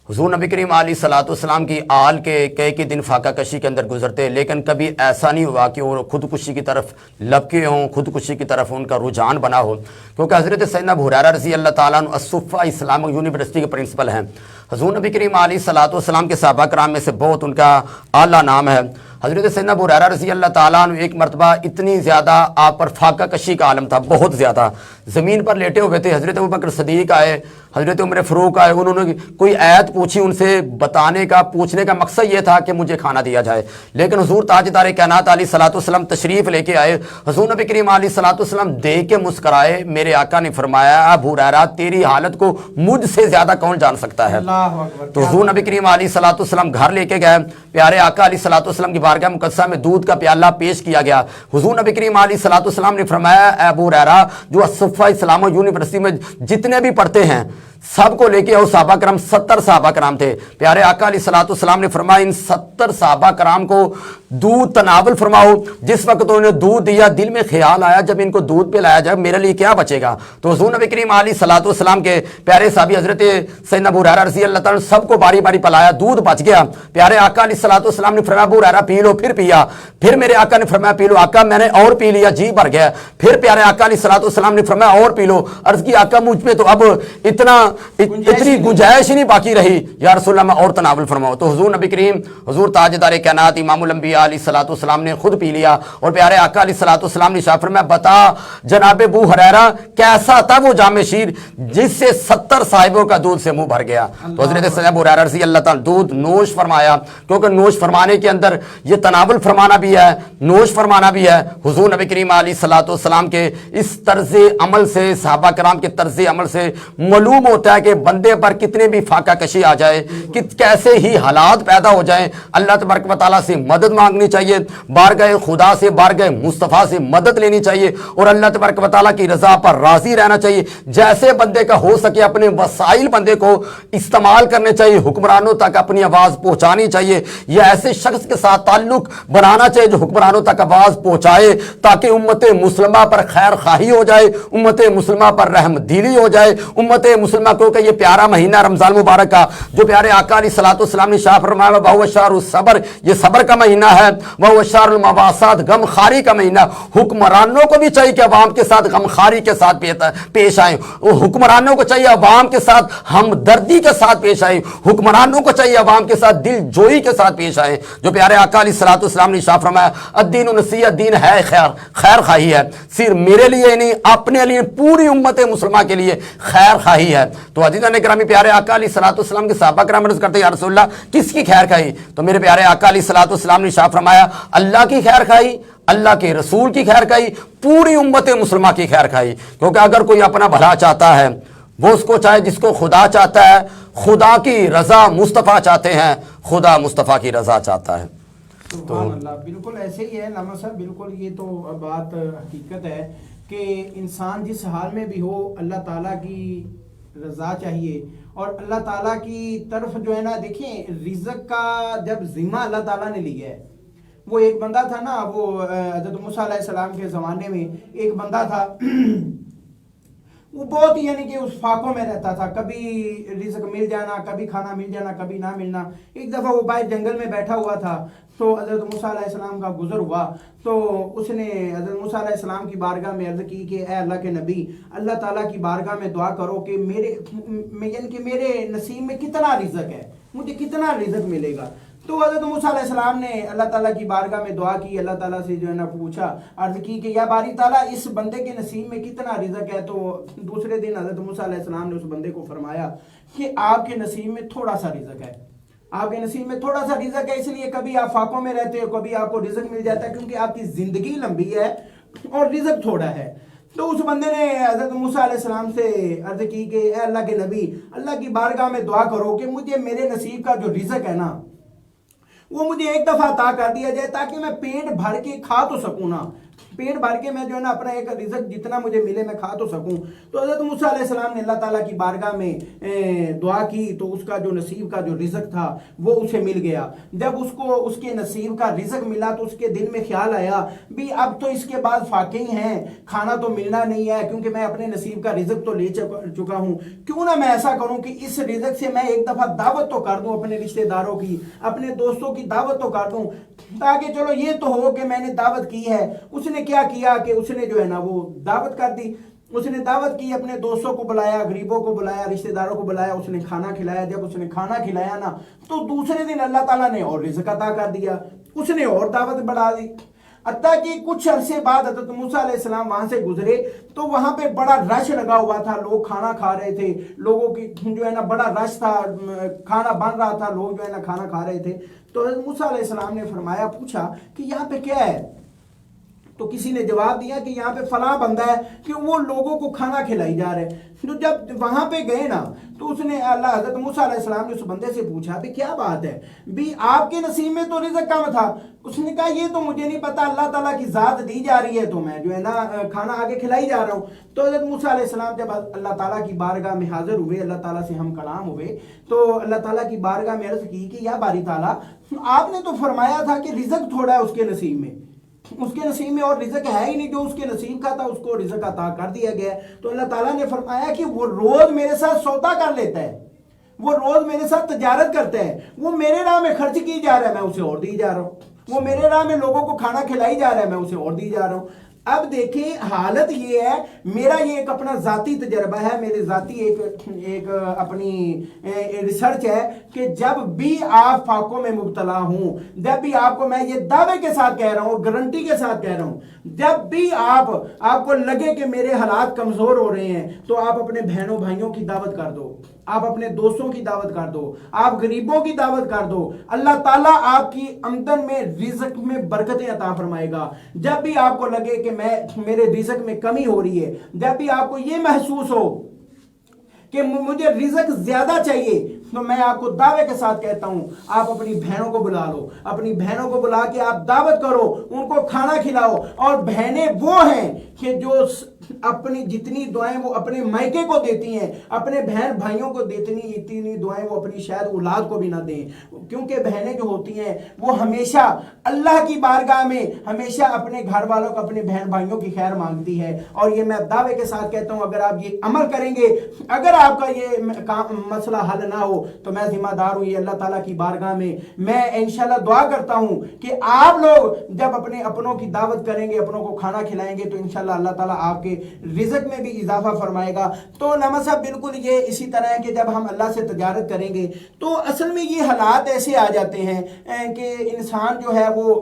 حضور نبی کریم علیہ الصلوۃ والسلام کی آل کے کئی دن فاقہ کشی کے اندر گزرتے، لیکن کبھی ایسا نہیں ہوا کہ وہ خودکشی کی طرف لپکے ہوں، خودکشی کی طرف ان کا رجحان بنا ہو. کیونکہ حضرت سیدنا ابو ہریرہ رضی اللہ تعالیٰ عنہ الصفہ اسلامک یونیورسٹی کے پرنسپل ہیں. حضور نبی کریم علیہ الصلوۃ والسلام کے صحابہ کرام میں سے بہت ان کا اعلیٰ نام ہے. حضرت سیدنا ابو ہریرہ رضی اللہ تعالیٰ عنہ ایک مرتبہ اتنی زیادہ آپ پر فاقہ کشی کا عالم تھا، بہت زیادہ، زمین پر لیٹے ہوئے تھے. حضرت ابوبکر صدیق آئے، حضرت عمر فاروق آئے، انہوں نے کوئی آیت پوچھی، ان سے پوچھنے کا مقصد یہ تھا کہ مجھے کھانا دیا جائے. لیکن حضور تاجدار کائنات علیہ الصلوۃ والسلام تشریف لے کے آئے، حضور نبی کریم علیہ الصلوۃ والسلام دیکھ کے مسکرائے. میرے آقا نے فرمایا ابو ہریرہ تیری حالت کو مجھ سے زیادہ کون جان سکتا ہے؟ تو حضور نبی کریم علیہ الصلوۃ والسلام گھر لے کے گئے، پیارے آقا علیہ الصلوۃ والسلام کی بارگاہ مقدسہ میں دودھ کا پیالہ پیش کیا گیا. حضور نبی کریم علیہ الصلوۃ والسلام نے فرمایا اے ابو ہریرہ جو الصفہ اسلامک یونیورسٹی میں جتنے بھی پڑھتے ہیں سب کو لے کے آؤ. صحابہ کرام 70 صحابہ کرام تھے. پیارے آقا علیہ الصلوۃ والسلام نے فرمایا ان 70 صحابہ کرام کو دودھ تناول فرماؤ. جس وقت انہوں نے دودھ دیا دل میں خیال آیا جب ان کو دودھ پلایا جائے میرے لیے کیا بچے گا. تو حضور نبی کریم علیہ الصلوۃ والسلام کے پیارے صحابی حضرت سیدنا ابو ہریرہ رضی اللہ تعالیٰ سب کو باری باری پلایا، دودھ بچ گیا. پیارے آقا علیہ الصلوۃ والسلام نے فرمایا ابو ہریرہ پی لو، پھر پیا. پھر میرے آقا نے فرمایا پی لو. آقا میں نے اور پی لیا، جی بھر گیا. پھر پیارے آقا علیہ الصلوۃ والسلام نے فرمایا اور پی لو. عرض کی آقا مجھ پہ تو اب اتنی گنجائش ہی نہیں باقی رہی، یا رسول اللہ میں اور تناول فرماؤ. تو حضور نبی کریم حضور تاجدار کائنات امام الانبیاء علیہ الصلوۃ والسلام نے خود پی لیا. اور پیارے آقا علیہ الصلوۃ والسلام نے ارشاد فرمایا بتا جناب ابو ہریرہ کیسا تھا وہ جام شیر جس سے 70 صاحبوں کا دودھ سے منہ بھر گیا. تو حضرت سیدنا ابو ہریرہ رضی اللہ تعالیٰ دودھ نوش فرمایا، کیونکہ نوش فرمانے کے اندر یہ تناول فرمانا بھی ہے، نوش فرمانا بھی ہے. حضور نبی کریم علیہ الصلوۃ والسلام کے اس طرز عمل سے، صحابہ کرام کے طرز عمل سے معلوم ہوتا ہوتا ہے کہ بندے پر کتنے بھی فاقہ کشی آ جائے، کیسے ہی حالات پیدا ہو جائیں، اللہ تبارک و تعالیٰ سے مدد مانگنی چاہیے، بارگاہ خدا سے، بارگاہ مصطفیٰ سے مدد لینی چاہیے، اور اللہ تبارک و تعالیٰ کی رضا پر راضی رہنا چاہیے۔ جیسے بندے کا ہو سکے اپنے وسائل بندے کو استعمال کرنے چاہیے، حکمرانوں تک اپنی آواز پہنچانی چاہیے، یا ایسے شخص کے ساتھ تعلق بنانا چاہیے جو حکمرانوں تک آواز پہنچائے، تاکہ امت مسلمہ پر خیر خواہی ہو جائے، امت مسلمہ پر رحم دلی ہو جائے، امت مسلمہ کو کہ یہ پیارا مہینہ رمضان مبارک کا جو پیارے آقا علیہ الصلوۃ والسلام نے شاہ فرمایا وَهُوَ شَهْرُ الصَّبْرِ، یہ صبر کا مہینہ ہے، وَهُوَ شَهْرُ الْمَوَاسَاةِ غم خاری کا مہینہ۔ حکمرانوں کو بھی چاہیے کہ عوام کے ساتھ غم خاری کے ساتھ پیش آئیں، حکمرانوں کو چاہیے عوام کے ساتھ ہمدردی کے ساتھ پیش آئیں، حکمرانوں کو چاہیے عوام کے ساتھ دل جوئی کے ساتھ پیش آئیں، جو پیارے آقا علیہ الصلوۃ والسلام نے شاہ فرمایا الدین نصیحت، دین ہے خیر خواہی ہے، صرف میرے لیے نہیں اپنے لیے پوری امت مسلمہ کے لیے خیر خواہی ہے۔ تو عزیزان گرامی، پیارے آقا علیہ الصلوۃ والسلام کے صحابہ کرام عرض کرتے ہیں یا رسول اللہ کس کی خیر خواہی؟ تو میرے پیارے آقا علیہ الصلوۃ والسلام نے شاہ فرمایا اللہ کی خیر خواہی، اللہ کے رسول کی خیر خواہی، پوری امت مسلمہ کی خیر خواہی۔ کیونکہ اگر کوئی اپنا بھلا چاہتا ہے وہ اس کو چاہے جس کو خدا چاہتا ہے، خدا کی رضا مصطفیٰ چاہتے ہیں، خدا مصطفیٰ کی رضا چاہتا ہے۔ سبحان اللہ، بالکل ایسے ہی ہے علامہ صاحب، بالکل یہ تو بات حقیقت ہے کہ انسان جس حال میں بھی ہو اللہ تعالیٰ کی رضا چاہیے، اور اللہ تعالیٰ کی طرف جو ہے نا، دیکھیں رزق کا جب ذمہ اللہ تعالیٰ نے لیا ہے، وہ ایک بندہ تھا نا، وہ حضرت موسیٰ علیہ السلام کے زمانے میں ایک بندہ تھا وہ بہت یعنی کہ اس فاقوں میں رہتا تھا، کبھی رزق مل جانا، کبھی کھانا مل جانا، کبھی نہ ملنا۔ ایک دفعہ وہ باہر جنگل میں بیٹھا ہوا تھا تو حضرت موسیٰ علیہ السلام کا گزر ہوا، تو اس نے حضرت موسیٰ علیہ السلام کی بارگاہ میں عرض کی کہ اے اللہ کے نبی، اللہ تعالیٰ کی بارگاہ میں دعا کرو کہ یعنی کہ میرے نصیب میں کتنا رزق ہے، مجھے کتنا رزق ملے گا۔ تو حضرت موسیٰ علیہ السلام نے اللہ تعالیٰ کی بارگاہ میں دعا کی، اللہ تعالیٰ سے جو ہے نا پوچھا، عرض کی کہ یا باری تعالیٰ اس بندے کے نصیب میں کتنا رزق ہے۔ تو دوسرے دن حضرت موسیٰ علیہ السلام نے اس بندے کو فرمایا کہ آپ کے نصیب میں تھوڑا سا رزق ہے، آپ کے نصیب میں تھوڑا سا رزق ہے، اس لیے کبھی آپ فاقوں میں رہتے ہو، کبھی آپ کو رزق مل جاتا ہے، کیونکہ آپ کی زندگی لمبی ہے اور رزق تھوڑا ہے۔ تو اس بندے نے حضرت موسیٰ علیہ السلام سے عرض کی کہ اے اللہ کے نبی، اللہ کی بارگاہ میں دعا کرو کہ مجھے میرے نصیب کا جو رزق ہے نا وہ مجھے ایک دفعہ عطا کر دیا جائے، تاکہ میں پیٹ بھر کے کھا تو سکوں نا، پیٹ بھر کے میں جو ہے نا اپنا ایک رزق جتنا مجھے ملے میں کھا تو سکوں۔ تو حضرت موسیٰ علیہ السلام نے اللہ تعالیٰ کی بارگاہ میں دعا کی، تو اس کا جو نصیب کا جو رزق تھا وہ اسے مل گیا۔ جب اس کو اس کے نصیب کا رزق ملا تو اس کے دل میں خیال آیا بھی اب تو اس کے بعد فاقے ہی ہیں، کھانا تو ملنا نہیں ہے، کیونکہ میں اپنے نصیب کا رزق تو لے چکا ہوں، کیوں نہ میں ایسا کروں کہ اس رزق سے میں ایک دفعہ دعوت تو کر دوں اپنے رشتہ داروں کی، اپنے دوستوں کی دعوت تو کر دوں، تاکہ چلو یہ تو ہو کہ میں نے دعوت کی ہے۔ اس نے کیا کیا کہ اس نے جو ہے نا وہ دعوت کر دی، اس نے دعوت کی، اپنے دوستوں کو بلایا، غریبوں کو بلایا، رشتہ داروں کو بلایا، اس نے کھانا کھلایا۔ جب اس نے کھانا کھلایا نا تو دوسرے دن اللہ تعالیٰ نے اور رزق عطا کر دیا، اس نے اور دعوت بڑھا دی، حتیٰ کہ کچھ عرصے بعد حضرت موسیٰ علیہ السلام وہاں سے گزرے تو وہاں پہ بڑا رش لگا ہوا تھا، لوگ کھانا کھا رہے تھے، لوگوں کی جو ہے نا بڑا رش تھا، کھانا بن رہا تھا، لوگ جو ہے نا کھانا کھا رہے تھے۔ تو حضرت موسیٰ علیہ السلام نے فرمایا، پوچھا کہ یہاں پہ کیا ہے؟ تو کسی نے جواب دیا کہ یہاں پہ فلاں بندہ ہے کہ وہ لوگوں کو کھانا کھلائی جا رہے ہیں۔ تو جب وہاں پہ گئے نا تو اس نے حضرت موسیٰ علیہ السلام نے اس بندے سے پوچھا بھی کیا بات ہے بھی، آپ کے نصیب میں تو رزق کم تھا۔ اس نے کہا یہ تو مجھے نہیں پتا، اللہ تعالیٰ کی ذات دی جا رہی ہے تو میں جو ہے نا کھانا آگے کھلائی جا رہا ہوں۔ تو حضرت موسیٰ علیہ السلام جب اللہ تعالیٰ کی بارگاہ میں حاضر ہوئے، اللہ تعالیٰ سے ہم کلام ہوئے، تو اللہ تعالیٰ کی بارگاہ میں عرض کی کہ یا باری تعالیٰ، آپ نے تو فرمایا تھا کہ رزق تھوڑا ہے اس کے نصیب میں، اس کے نصیب میں اور رزق ہے ہی نہیں، جو اس کے نصیب کا تھا اس کو رزق عطا کر دیا گیا۔ تو اللہ تعالیٰ نے فرمایا کہ وہ روز میرے ساتھ سودا کر لیتا ہے، وہ روز میرے ساتھ تجارت کرتا ہے، وہ میرے راہ میں خرچ کی جا رہا ہے، میں اسے اور دی جا رہا ہوں، وہ میرے راہ میں لوگوں کو کھانا کھلائی جا رہا ہے، میں اسے اور دی جا رہا ہوں۔ اب دیکھیں حالت یہ ہے، میرا یہ ایک اپنا ذاتی تجربہ ہے، میرے ذاتی ایک اپنی ریسرچ ہے کہ جب بھی آپ فاقوں میں مبتلا ہوں، جب بھی آپ کو، میں یہ دعوے کے ساتھ کہہ رہا ہوں، گارنٹی کے ساتھ کہہ رہا ہوں، جب بھی آپ کو لگے کہ میرے حالات کمزور ہو رہے ہیں تو آپ اپنے بہنوں بھائیوں کی دعوت کر دو، آپ اپنے دوستوں کی دعوت کر دو، آپ غریبوں کی دعوت کر دو، اللہ تعالیٰ آپ کی آمدن میں، رزق میں برکتیں عطا فرمائے گا۔ جب بھی آپ کو لگے کہ میرے رزق میں کمی ہو رہی ہے، جب بھی آپ کو یہ محسوس ہو کہ مجھے رزق زیادہ چاہیے، تو میں آپ کو دعوے کے ساتھ کہتا ہوں آپ اپنی بہنوں کو بلا لو، اپنی بہنوں کو بلا کے آپ دعوت کرو، ان کو کھانا کھلاؤ. اور بہنیں وہ ہیں کہ جو اپنی جتنی دعائیں وہ اپنے مائکے کو دیتی ہیں، اپنے بہن بھائیوں کو اتنی دعائیں وہ اپنی شاید اولاد کو بھی نہ دیں. کیونکہ بہنیں جو ہوتی ہیں وہ ہمیشہ اللہ کی بارگاہ میں ہمیشہ اپنے گھر والوں کو، اپنے بہن بھائیوں کی خیر مانگتی ہے. اور یہ میں دعوے کے ساتھ کہتا ہوں اگر آپ یہ عمل کریں گے، اگر آپ کا یہ مسئلہ حل نہ ہو تو میں ذمہ دار ہوں یہ اللہ تعالیٰ کی بارگاہ میں انشاءاللہ دعا کرتا ہوں کہ آپ لوگ جب اپنے اپنوں کی دعوت کریں گے، اپنوں کو کھانا کھلائیں گے، تو انشاءاللہ اللہ تعالیٰ آپ کے رزق میں بھی اضافہ فرمائے گا. تو علامہ صاحب بالکل یہ اسی طرح ہے کہ جب ہم اللہ سے تجارت کریں گے تو اصل میں یہ حالات ایسے آ جاتے ہیں کہ انسان جو ہے وہ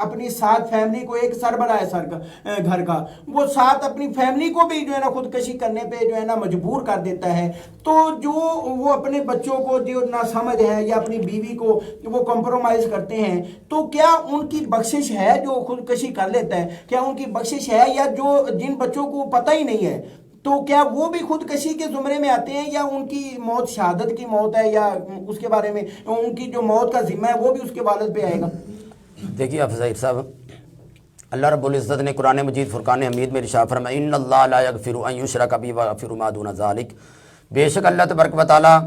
اپنی ساتھ فیملی کو، ایک سربراہ ہے گھر کا، وہ ساتھ اپنی فیملی کو بھی جو ہے نا خودکشی کرنے پہ جو ہے نا مجبور کر دیتا ہے. تو جو وہ اپنے بچوں کو جو نہ سمجھ ہے یا اپنی بیوی کو وہ کمپرومائز کرتے ہیں، تو کیا ان کی بخشش ہے جو خودکشی کر لیتا ہے؟ کیا ان کی بخشش ہے؟ یا جو جن بچوں کو پتہ ہی نہیں ہے تو کیا وہ بھی خودکشی کے زمرے میں آتے ہیں، یا ان کی موت شہادت کی موت ہے، یا اس کے بارے میں ان کی جو موت کا ذمہ ہے وہ بھی اس کے والد پہ آئے گا؟ دیکھیے حافظ ظاہر صاحب، اللہ رب العزت نے قرآن مجید فرقان حمید میں ارشاد فرمایا ان اللہ لا یغفر ان یشرک بہ ویغفر ما دون ذلک، بے شک اللہ تبارک و تعالیٰ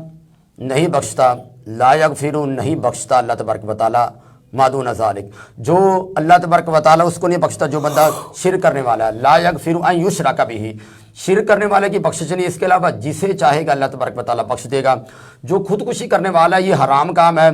نہیں بخشتا، لا یغفر نہیں بخشتا اللہ تبارک و تعالیٰ ما دون ذلک، جو اللہ تبارک و تعالیٰ اس کو نہیں بخشتا جو بندہ شرک کرنے والا ہے. لا یغفر ان یشرک بہ، شرک کرنے والے کی بخشش نہیں، اس کے علاوہ جسے چاہے گا اللہ تبارک و تعالیٰ بخش دے گا. جو خودکشی کرنے والا ہے یہ حرام کام ہے.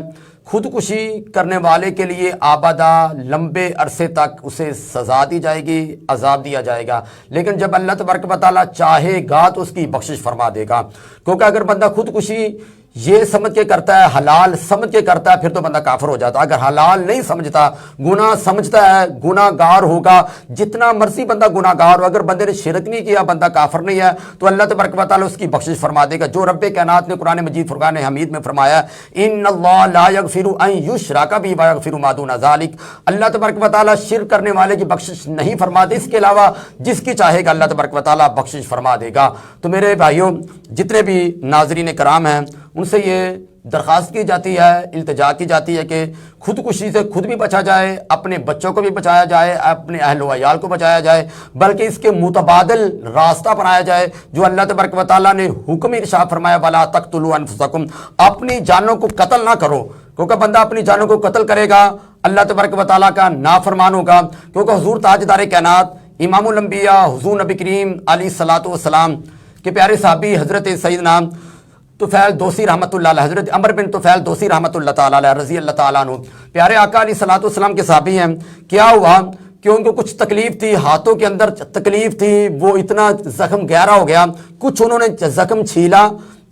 خودکشی کرنے والے کے لیے آبادہ لمبے عرصے تک اسے سزا دی جائے گی، عذاب دیا جائے گا. لیکن جب اللہ تبارک و تعالیٰ چاہے گا تو اس کی بخشش فرما دے گا. کیونکہ اگر بندہ خودکشی یہ سمجھ کے کرتا ہے، حلال سمجھ کے کرتا ہے، پھر تو بندہ کافر ہو جاتا. اگر حلال نہیں سمجھتا، گناہ سمجھتا ہے، گناہ گار ہوگا. جتنا مرضی بندہ گناہ گار ہو، اگر بندے نے شرک نہیں کیا، بندہ کافر نہیں ہے، تو اللہ تبارک و تعالیٰ اس کی بخشش فرما دے گا. جو رب کائنات نے قرآن مجید فرقان حمید میں فرمایا ان اللہ لا یغفر ان یشرک بہ ویغفر ما دون ذلک، اللہ تبارک و تعالیٰ شرک کرنے والے کی بخشش نہیں فرماتے، اس کے علاوہ جس کی چاہے گا اللہ تبارک و تعالیٰ بخشش فرما دے گا. تو میرے بھائیوں، جتنے بھی ناظرین کرام ہیں ان سے یہ درخواست کی جاتی ہے، التجا کی جاتی ہے کہ خودکشی سے خود بھی بچا جائے، اپنے بچوں کو بھی بچایا جائے، اپنے اہل و عیال کو بچایا جائے، بلکہ اس کے متبادل راستہ بنایا جائے جو اللہ تبارک و تعالیٰ نے حکم ارشاد فرمایا وَلَا تَقْتُلُوا أَنفُسَكُمْ، اپنی جانوں کو قتل نہ کرو. کیونکہ بندہ اپنی جانوں کو قتل کرے گا اللہ تبارک و تعالیٰ کا نافرمان ہوگا. کیونکہ حضور تاجدار کائنات امام الانبیاء حضور نبی کریم علیہ الصلوۃ والسلام کے پیارے صحابی حضرت سیدنا طفیل دوسی رحمۃ اللہ علیہ، حضرت عمر بن طفیل دوسی رحمۃ اللہ تعالیٰ علیہ رضی اللہ تعالیٰ عنہ، پیارے آقا علیہ الصلوۃ والسلام کے صحابی ہیں. کیا ہوا کہ ان کو کچھ تکلیف تھی، ہاتھوں کے اندر تکلیف تھی، وہ اتنا زخم گہرا ہو گیا، کچھ انہوں نے زخم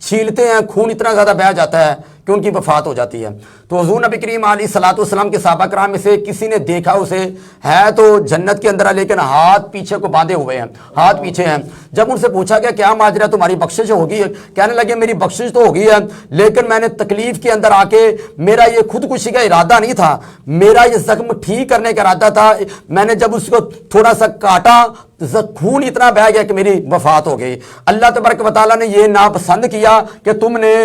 چھیلتے ہیں، خون اتنا زیادہ بہہ جاتا ہے کہ ان کی وفات ہو جاتی ہے. تو حضور نبی کریم علیہ الصلوۃ والسلام کے صحابہ کرام میں سے کسی نے دیکھا اسے، ہے تو جنت کے اندر ہے لیکن ہاتھ پیچھے کو باندھے ہوئے ہیں، ہاتھ پیچھے ہیں. جب ان سے پوچھا گیا کیا ماجرا، تمہاری بخشش ہوگی؟ کہنے لگے میری بخشش تو ہوگی ہے، لیکن میں نے تکلیف کے اندر آ کے، میرا یہ خودکشی کا ارادہ نہیں تھا، میرا یہ زخم ٹھیک کرنے کا ارادہ تھا. میں نے جب اس کو تھوڑا سا کاٹا، خون اتنا بہہ گیا کہ میری وفات ہو گئی. اللہ تبارک و تعالیٰ نے یہ ناپسند کیا کہ تم نے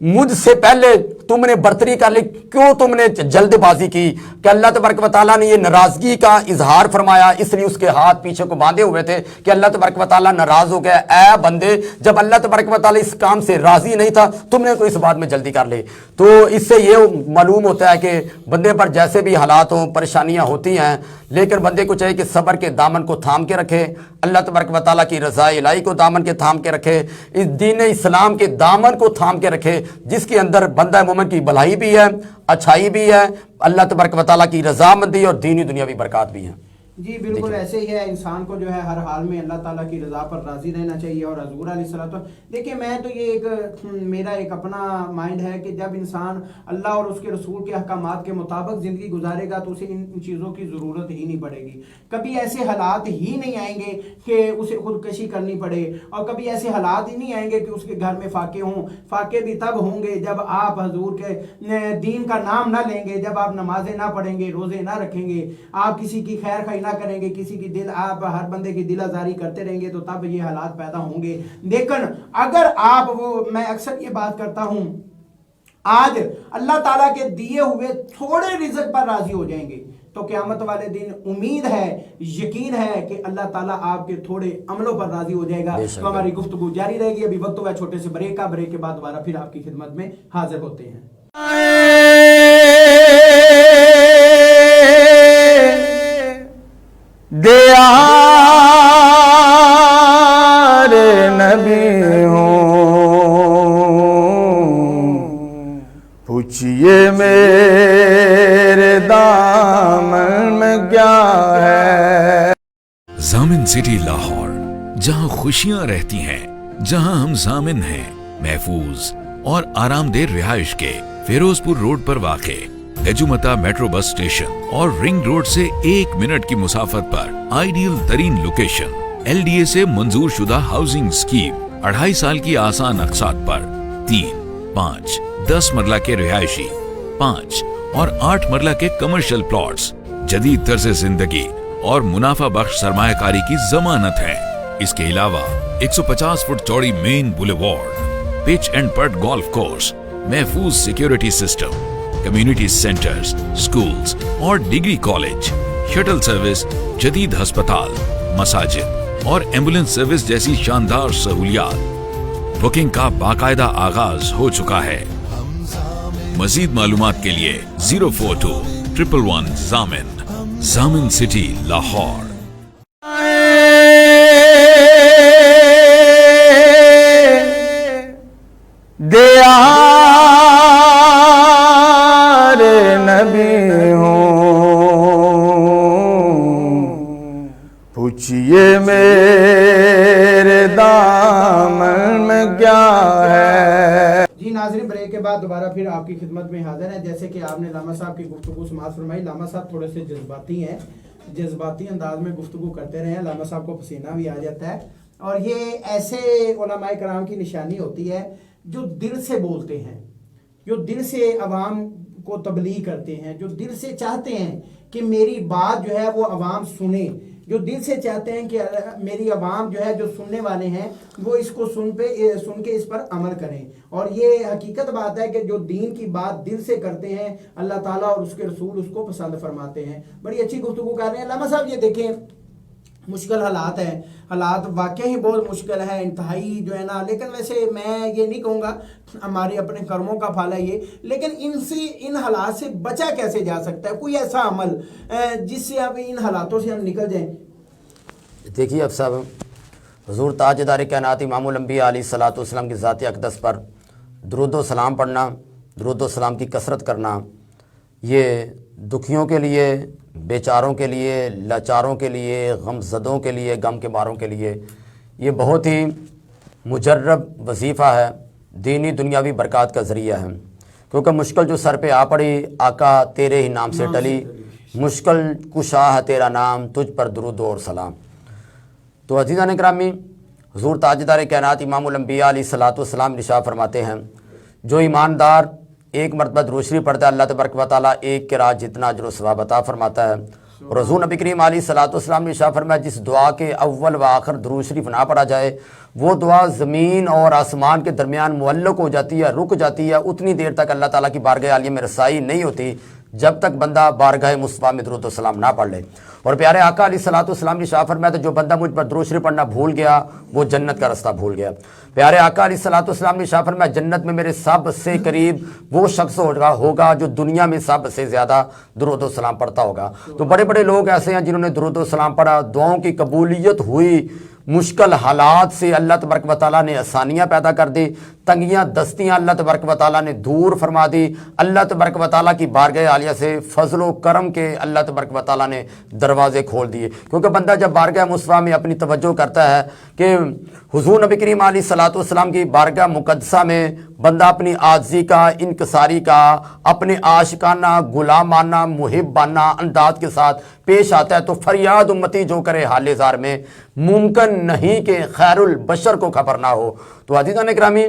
مجھ سے پہلے تم نے برتری کر لی، کیوں تم نے جلد بازی کی؟ کہ اللہ تبارک و تعالیٰ نے یہ ناراضگی کا اظہار فرمایا، اس لیے اس کے ہاتھ پیچھے کو باندھے ہوئے تھے کہ اللہ تبارک و تعالیٰ ناراض ہو گیا. اے بندے، جب اللہ تبارک و تعالیٰ اس کام سے راضی نہیں تھا، تم نے کوئی اس بات میں جلدی کر لی. تو اس سے یہ معلوم ہوتا ہے کہ بندے پر جیسے بھی حالات ہوں، پریشانیاں ہوتی ہیں، لیکن بندے کو چاہیے کہ صبر کے دامن کو تھام کے رکھے، اللہ تبارک و تعالیٰ کی رضا الہی کو دامن کے تھام کے رکھے، اس دین اسلام کے دامن کو تھام کے رکھے جس کے اندر بندہ مومن کی بھلائی بھی ہے، اچھائی بھی ہے، اللہ تبارک و تعالیٰ کی رضامندی اور دینی دنیاوی برکات بھی ہیں. جی بالکل ایسے ہی ہے. انسان کو جو ہے ہر حال میں اللہ تعالیٰ کی رضا پر راضی رہنا چاہیے. اور حضور علیہ الصلوۃ، دیکھیں میں تو یہ میرا ایک اپنا مائنڈ ہے کہ جب انسان اللہ اور اس کے رسول کے احکامات کے مطابق زندگی گزارے گا تو اسے ان چیزوں کی ضرورت ہی نہیں پڑے گی. کبھی ایسے حالات ہی نہیں آئیں گے کہ اسے خودکشی کرنی پڑے، اور کبھی ایسے حالات ہی نہیں آئیں گے کہ اس کے گھر میں فاقے ہوں. فاقے بھی تب ہوں گے جب آپ حضور کے دین کا نام نہ لیں گے، جب آپ نمازیں نہ پڑھیں گے، روزے نہ رکھیں گے، آپ کسی کی خیر خواہی نہ کریں گے, کسی کی دل آپ ہر بندے کی دل آزاری کرتے رہیں گے تو تب یہ حالات پیدا ہوں گے. لیکن اگر آپ میں اکثر یہ بات کرتا ہوں, آج اللہ تعالیٰ کے دیے ہوئے تھوڑے رزق پر راضی ہو جائیں گے تو قیامت والے دن امید ہے, یقین ہے کہ اللہ تعالیٰ آپ کے تھوڑے عملوں پر راضی ہو جائے گا. تو ہماری گفتگو جاری رہے گی. ابھی وقت ہوا چھوٹے سے بریک کا, بریک کے بعد دوبارہ پھر آپ کی خدمت میں حاضر ہوتے ہیں. دیار نبی ہوں, پوچھئے میرے دامن میں کیا ہے. ضامن سٹی لاہور, جہاں خوشیاں رہتی ہیں, جہاں ہم ضامن ہیں, محفوظ اور آرام دہ رہائش کے فیروز پور روڈ پر واقع گجومتا میٹرو بس اسٹیشن اور رنگ روڈ سے 1 منٹ کی مسافت پر آئیڈیل ترین لوکیشن. LDA سے منظور شدہ ہاؤسنگ اسکیم 2.5 سال کی آسان اقساط پر 3, 5, 10 مرلہ کے رہائشی, 5 اور 8 مرلہ کے کمرشل پلاٹس جدید طرز زندگی اور منافع بخش سرمایہ کاری کی ضمانت ہے. اس کے علاوہ 150 فٹ چوڑی main boulevard, pitch and putt golf course, محفوظ security system, community centres, schools اور ڈگری کالج, شٹل سروس, جدید ہسپتال, مساجد اور ایمبولینس سروس جیسی شاندار سہولیات. بکنگ کا باقاعدہ آغاز ہو چکا ہے. مزید معلومات کے لیے 042-111 ضامن. ضامن سٹی لاہور. دیار نبی ہوں, پوچھئے میرے دامن میں کیا ہے. جی ناظرین, بریک کے بعد دوبارہ پھر آپ کی خدمت میں حاضر ہیں. جیسے کہ آپ نے لاما صاحب کی گفتگو سماعت فرمائی. لاما صاحب تھوڑے سے جذباتی ہیں, جذباتی انداز میں گفتگو کرتے رہے ہیں. لاما صاحب کو پسینہ بھی آ جاتا ہے, اور یہ ایسے علماء کرام کی نشانی ہوتی ہے جو دل سے بولتے ہیں, جو دل سے عوام کو تبلیغ کرتے ہیں, جو دل سے چاہتے ہیں کہ میری بات جو ہے وہ عوام سنے, جو دل سے چاہتے ہیں کہ میری عوام جو ہے, جو سننے والے ہیں وہ اس کو سن کے اس پر عمل کریں. اور یہ حقیقت بات ہے کہ جو دین کی بات دل سے کرتے ہیں, اللہ تعالیٰ اور اس کے رسول اس کو پسند فرماتے ہیں. بڑی اچھی گفتگو کر رہے ہیں لاما صاحب. یہ دیکھیں مشکل حالات ہیں, حالات واقعی بہت مشکل ہے, انتہائی جو ہے نا. لیکن ویسے میں یہ نہیں کہوں گا ہمارے اپنے کرموں کا پھل ہے یہ, لیکن ان حالات سے بچا کیسے جا سکتا ہے؟ کوئی ایسا عمل جس سے اب ان حالاتوں سے ہم نکل جائیں. دیکھیے اب صاحب, حضور تاجدار کائنات امام الانبیاء علیہ الصلوۃ والسلام کی ذات اقدس پر درود و سلام پڑھنا, درود و سلام کی کثرت کرنا, یہ دکھیوں کے لیے, بیچاروں کے لیے, لاچاروں کے لیے, غم زدوں کے لیے, غم کے ماروں کے لیے یہ بہت ہی مجرب وظیفہ ہے, دینی دنیاوی برکات کا ذریعہ ہے. کیونکہ مشکل جو سر پہ آ پڑی, آقا تیرے ہی نام سے ٹلی, مشکل کشا ہے تیرا نام, تجھ پر درود اور سلام. تو عزیزان گرامی, حضور تاجدار کائنات امام الانبیاء علیہ الصلوۃ والسلام ارشاد فرماتے ہیں, جو ایماندار ایک مرتبہ درود شریف پڑھتا ہے, اللہ تبارک و تعالیٰ ایک کے رات جتنا اجر و ثواب عطا فرماتا ہے. اور حضور نبی کریم علیہ الصلوۃ والسلام نے ارشاد فرمایا, جس دعا کے اول و آخر درود شریف نہ پڑھا جائے وہ دعا زمین اور آسمان کے درمیان معلق ہو جاتی ہے, رک جاتی ہے. اتنی دیر تک اللہ تعالیٰ کی بارگاہ عالیہ میں رسائی نہیں ہوتی جب تک بندہ بارگاہ مصطفیٰ میں درود و سلام نہ پڑھ لے. اور پیارے آقا علیہ الصلوۃ والسلام نے ارشاد فرمایا, تو جو بندہ مجھ پر درود شریف پڑھنا بھول گیا وہ جنت کا رستہ بھول گیا. پیارے آقا علیہ الصلوۃ والسلام نے ارشاد فرمایا, جنت میں میرے سب سے قریب وہ شخص ہوگا جو دنیا میں سب سے زیادہ درود و سلام پڑھتا ہوگا. تو بڑے بڑے لوگ ایسے ہیں جنہوں نے درود و سلام پڑھا, دعاؤں کی قبولیت ہوئی, مشکل حالات سے اللہ تبارک و تعالیٰ نے آسانیاں پیدا کر دی, تنگیاں دستیاں اللہ تبارک و تعالیٰ نے دور فرما دی. اللہ تبارک و تعالیٰ کی بارگاہ عالیہ سے فضل و کرم کے اللہ تبارک و تعالیٰ نے دروازے کھول دیے. کیونکہ بندہ جب بارگاہ مصطفیٰ میں اپنی توجہ کرتا ہے کہ حضور نبی کریم علیہ الصلوۃ والسلام کی بارگاہ مقدسہ میں بندہ اپنی عاجزی کا, انکساری کا, اپنے عاشقانہ, غلامانہ, محبانہ انداز کے ساتھ پیش آتا ہے, تو فریاد امتی جو کرے حال زار میں, ممکن نہیں کہ خیر البشر کو خبر نہ ہو. تو عزیزان گرامی,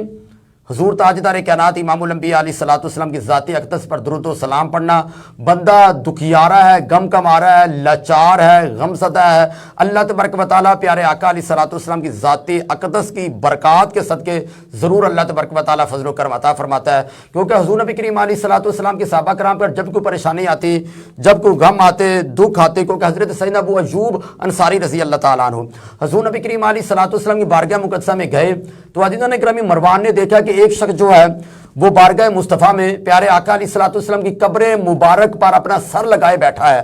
حضور تاجدار کائنات امام الانبیاء علیہ الصلوۃ والسلام کی ذات اقدس پر درود و سلام پڑھنا. بندہ دکھیارا ہے, غم کا مارا ہے, لاچار ہے, غم زدہ ہے, اللہ تبارک و تعالیٰ پیارے آقا علیہ الصلوۃ والسلام کی ذات اقدس کی برکات کے صدقے ضرور اللہ تبارک و تعالیٰ فضل و کرم عطا فرماتا ہے. کیونکہ حضور نبی کریم علیہ الصلوۃ والسلام کے صحابہ کرام پر جب کوئی پریشانی آتی, جب کوئی غم آتے, دکھ آتے, کیونکہ حضرت سیدنا ابو ایوب انصاری رضی اللہ تعالیٰ عنہ حضور نبی کریم علیہ الصلوۃ والسلام کی بارگاہ مقدسہ میں گئے تو عزیزان اکرامی مروان نے دیکھا کہ ایک شخص جو ہے وہ بارگاہ مصطفیٰ میں پیارے آقا علیہ الصلوۃ والسلام کی قبر مبارک پر اپنا سر لگائے بیٹھا ہے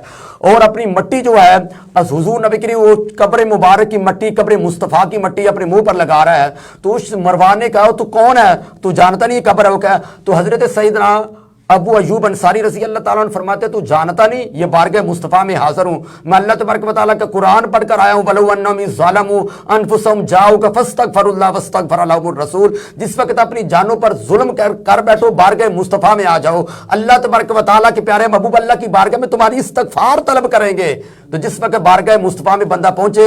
اور اپنی مٹی جو ہے بس حضور نبی کریم وہ قبر مبارک کی مٹی, قبر مصطفیٰ کی مٹی اپنے منہ پر لگا رہا ہے. تو اس مروان نے کہا تو کون ہے, تو جانتا نہیں قبر ہے؟ وہ کہا تو حضرت سیدنا ابو ایوب انصاری رضی اللہ تعالیٰ عنہ فرماتے تو جانتا نہیں یہ بارگاہ مصطفیٰ میں حاضر ہوں, میں اللہ تبارک و تعالیٰ کا قرآن پڑھ کر آیا ہوں. وَلَوْ أَنَّهُمْ ظَلَمُوا أَنفُسَهُمْ جَاءُوكَ فَاسْتَغْفَرُوا اللَّهَ وَاسْتَغْفَرَ لَهُمُ الرَّسُولُ. جس وقت اپنی جانوں پر ظلم کر بیٹھو بارگاہ مصطفیٰ میں آ جاؤ, اللہ تبارک و تعالیٰ کے پیارے محبوب اللہ کی بارگاہ میں تمہاری استغفار طلب کریں گے. تو جس وقت بارگاہ مصطفیٰ میں بندہ پہنچے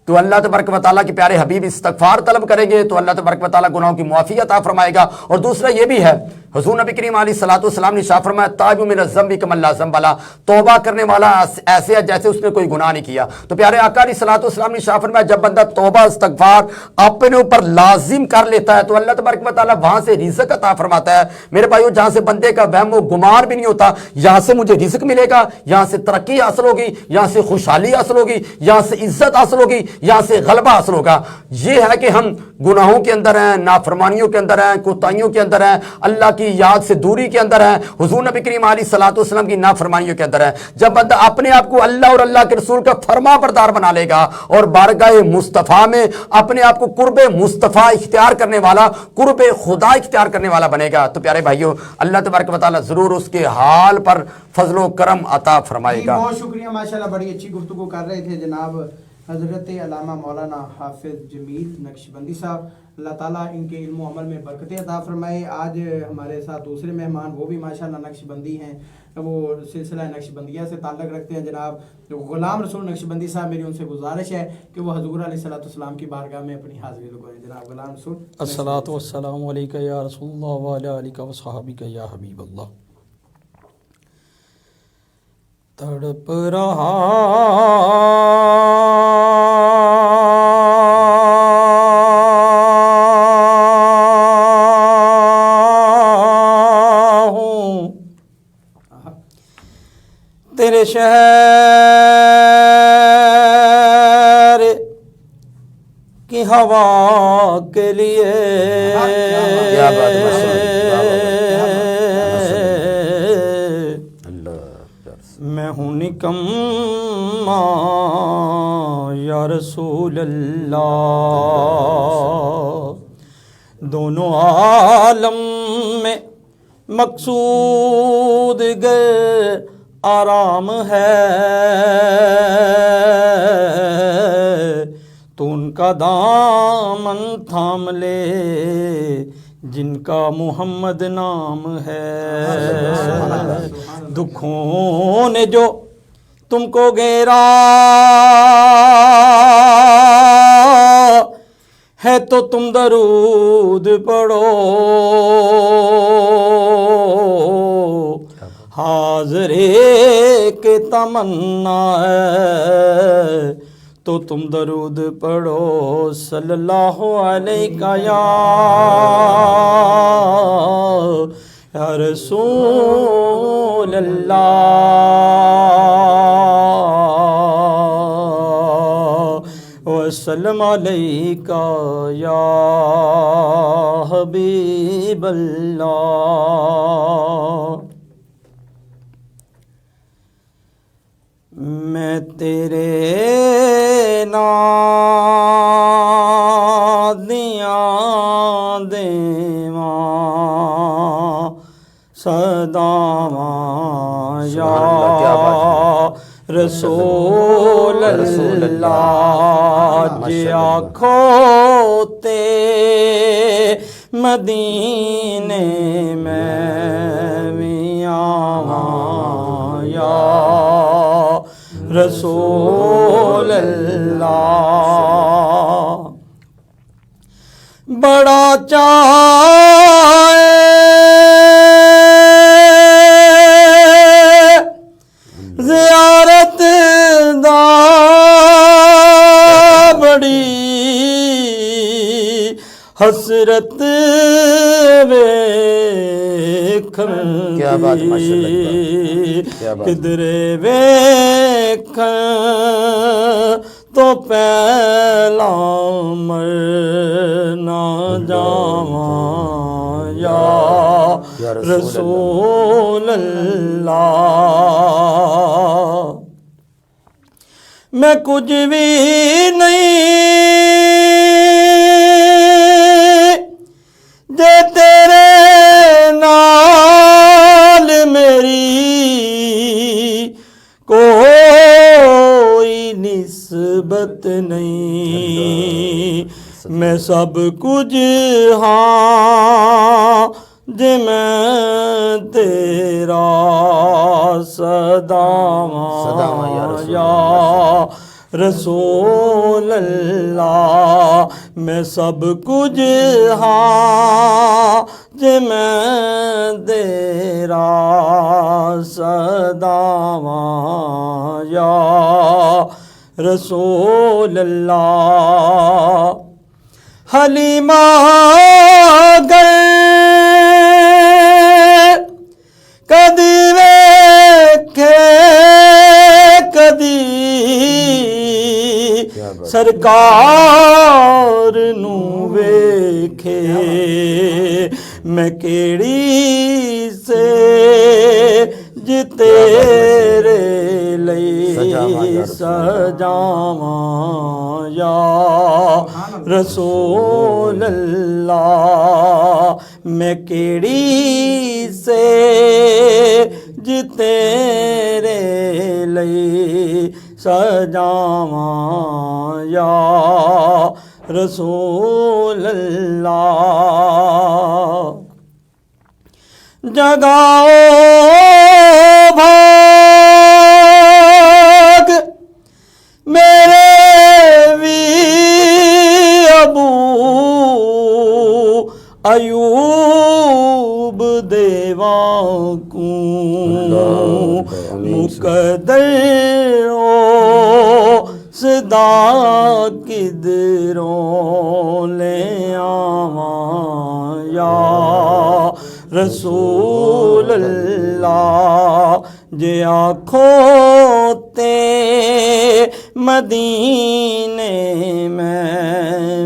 تو اللہ تبارک و تعالیٰ کے پیارے حبیب استغفار طلب کریں گے تو اللہ تبارک و تعالیٰ گناہوں کی معافی عطا فرمائے گا. اور دوسرا یہ بھی ہے حضور نبی کریم علیہ الصلوۃ والسلام نے ارشاد فرمایا تائب من الذنب کمن لا ذنب لہ, توبہ کرنے والا ایسے ہے جیسے اس نے کوئی گناہ نہیں کیا. تو پیارے آقا علیہ الصلوۃ والسلام نے ارشاد فرمایا جب بندہ توبہ استغفار اپنے اوپر لازم کر لیتا ہے تو اللہ تبارک و تعالیٰ وہاں سے رزق عطا فرماتا ہے. میرے بھائیو جہاں سے بندے کا وہم و گمان بھی نہیں ہوتا یہاں سے مجھے رزق ملے گا, یہاں سے ترقی حاصل ہوگی, یہاں سے خوشحالی حاصل ہوگی, یہاں سے عزت حاصل ہوگی, یہاں سے غلبہ حاصل ہوگا. یہ ہے کہ ہم گناہوں کے اندر ہیں, نافرمانیوں کے اندر ہیں, کوتاہیوں کے اندر ہیں, اللہ کی یاد سے دوری کے اندر ہیں, حضور نبی کریم علیہ الصلوۃ والسلام کی نافرمانیوں کے اندر ہیں. جب بندہ اپنے آپ کو اللہ اور اللہ کے رسول کا فرما بردار بنا لے گا اور بارگاہ مصطفیٰ میں اپنے آپ کو قرب مصطفیٰ اختیار کرنے والا, قرب خدا اختیار کرنے والا بنے گا تو پیارے بھائیوں اللہ تبارک و تعالیٰ ضرور اس کے حال پر فضل و کرم عطا فرمائے گا. بہت شکریہ, ماشاءاللہ بڑی اچھی گفتگو کر رہے تھے جناب حضرت علامہ مولانا حافظ جمیل نقشبندی صاحب. اللہ تعالیٰ ان کے علم و عمل میں برکتیں عطا فرمائے. آج ہمارے ساتھ دوسرے مہمان وہ بھی ماشاءاللہ نقشبندی ہیں, وہ سلسلہ نقشبندیہ سے تعلق رکھتے ہیں. جناب غلام رسول نقشبندی صاحب, میری ان سے گزارش ہے کہ وہ حضور علیہ الصلوۃ والسلام کی بارگاہ میں اپنی حاضری لگائیں. جناب غلام رسول. الصلاۃ والسلام علیک یا رسول اللہ وعلی آلک وصحابک یا حبیب اللہ. تڑپ رہا ہوں تیرے شہر کی ہوا کے لیے, کیا بات ہے, میں ہوں نکما یا رسول اللہ. دونوں عالم میں مقصود گر آرام ہے تو ان کا دامن تھام لے جن کا محمد نام ہے. دکھوں نے جو تم کو گھیرا ہے تو تم درود پڑھو, حاضر ایک تمنا ہے تو تم درود پڑھو. صلی اللہ علیہ یا رسول اللہ وسلم علیکہ یا حبیب اللہ. میں تیرے نادیاں دیواں صداواں یا رسول اللہ. جی آنکھوں تے مدینے میں بھی آواں یا رسول اللہ. بڑا چاہے زیارت دا بڑی حسرت ویکھن کیا بات، ماشاءاللہ، کیا بات۔ کدرے ویکھن تو پہلا مر نہ جاواں یا رسول اللہ۔ میں کچھ بھی نہیں جے تیرے نال میری کوئی نسبت نہیں، میں سب کچھ ہاں جے میں تیرا صداواں یا رسول اللہ۔ میں سب کچھ ہاں جے میں تیرا صداواں یا رسول اللہ۔ حلیمہ گر کدی ویکھے کدی سرکار نو ویکھے، میں کیڑی سے جی تیرے لئی سجاواں یا رسول اللہ۔ میں کیڑی سے جی تیرے لئی سجاواں یا رسول اللہ۔ جگاؤ بھاگ میرے وی ابو ایوب دیواں کو مقدر او صدا کدروں لے آواں یا رسول اللہ۔ جے آنکھوں تے مدینے میں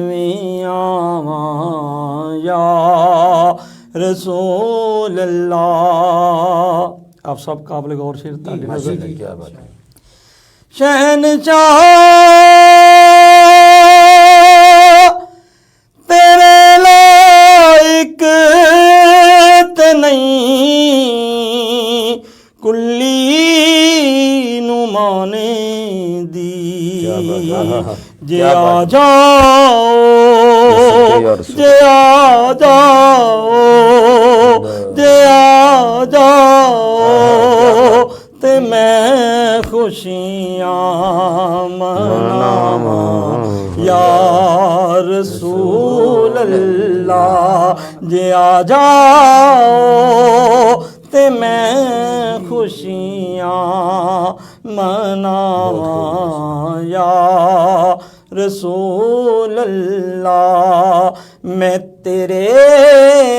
وی آواں یا رسول اللہ۔ آپ سب قابل غور شیر تعلیم نظر دیں۔ کیا بات ہے۔ شہنشاہ تیرے لائق تے نہیں کلی نو مانے دی، جے آ جاؤ جے آ جاؤ جے آ جاؤ تے میں خوشیاں مناواں یا رسول اللہ۔ جے آ جاؤ تے میں خوشیاں مناواں یا رسول اللہ۔ میں تیرے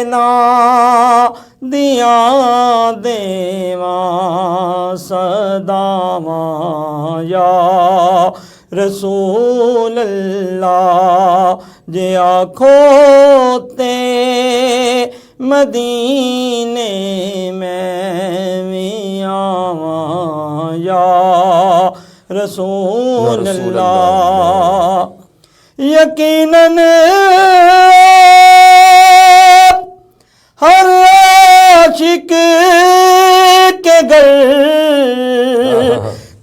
نام دیاں دیواں صداواں یا رسول اللہ۔ جے آنکھوں تے مدینے میں وی آواں یا رسول اللہ۔ یقیناً ہر عاشق کے گھر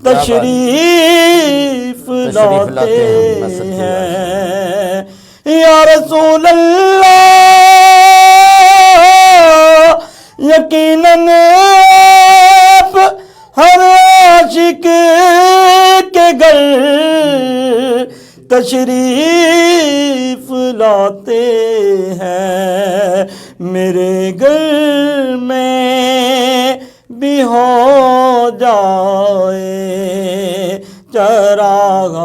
تشریف لاتے ہیں یا رسول اللہ۔ یقیناً ہر عاشق کے گھر تشریف لاتے ہیں میرے گھر میں بھی ہو جائے چراغ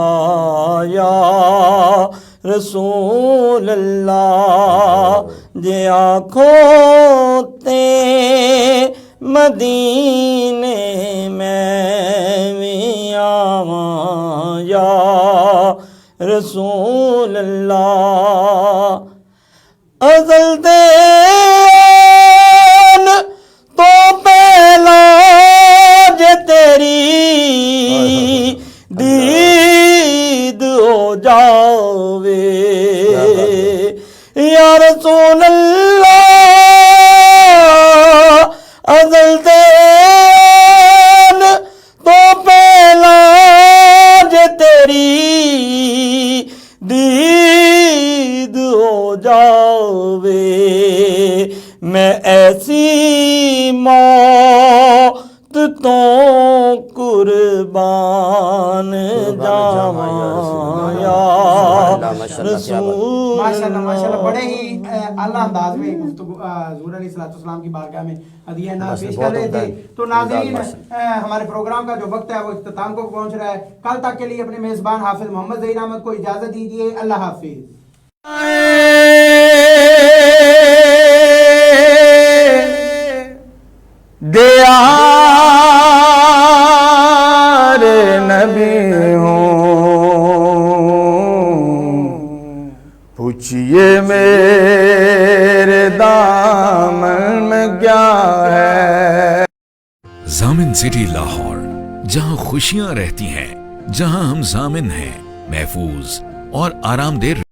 یا رسول اللہ جے آنکھوں تے مدینے میں بھی آواں یا رسول اللہ ازل دین تو پہلا جے تیری دید ہو جاوے یا رسول اللہ ازل دین تو پہلا جے تیری دید ہو جاوے میں ایسی موت تو قربان جاواں یا رسول ماشاءاللہ بڑے ہی اعلیٰ انداز میں گفتگو حضور علیہ السلام کی بارگاہ میں ہدیہ ناز پیش کر رہے تھے. تو ناظرین ہمارے پروگرام کا جو وقت ہے وہ اختتام کو پہنچ رہا ہے. کل تک کے لیے اپنے میزبان حافظ محمد ظہیر احمد کو اجازت دیجیے. اللہ حافظ. دیار نبی ہوں پوچھئے میرے دامن میں کیا ہے. ضامن سٹی لاہور، جہاں خوشیاں رہتی ہیں، جہاں ہم ضامن ہیں، محفوظ اور آرام دہ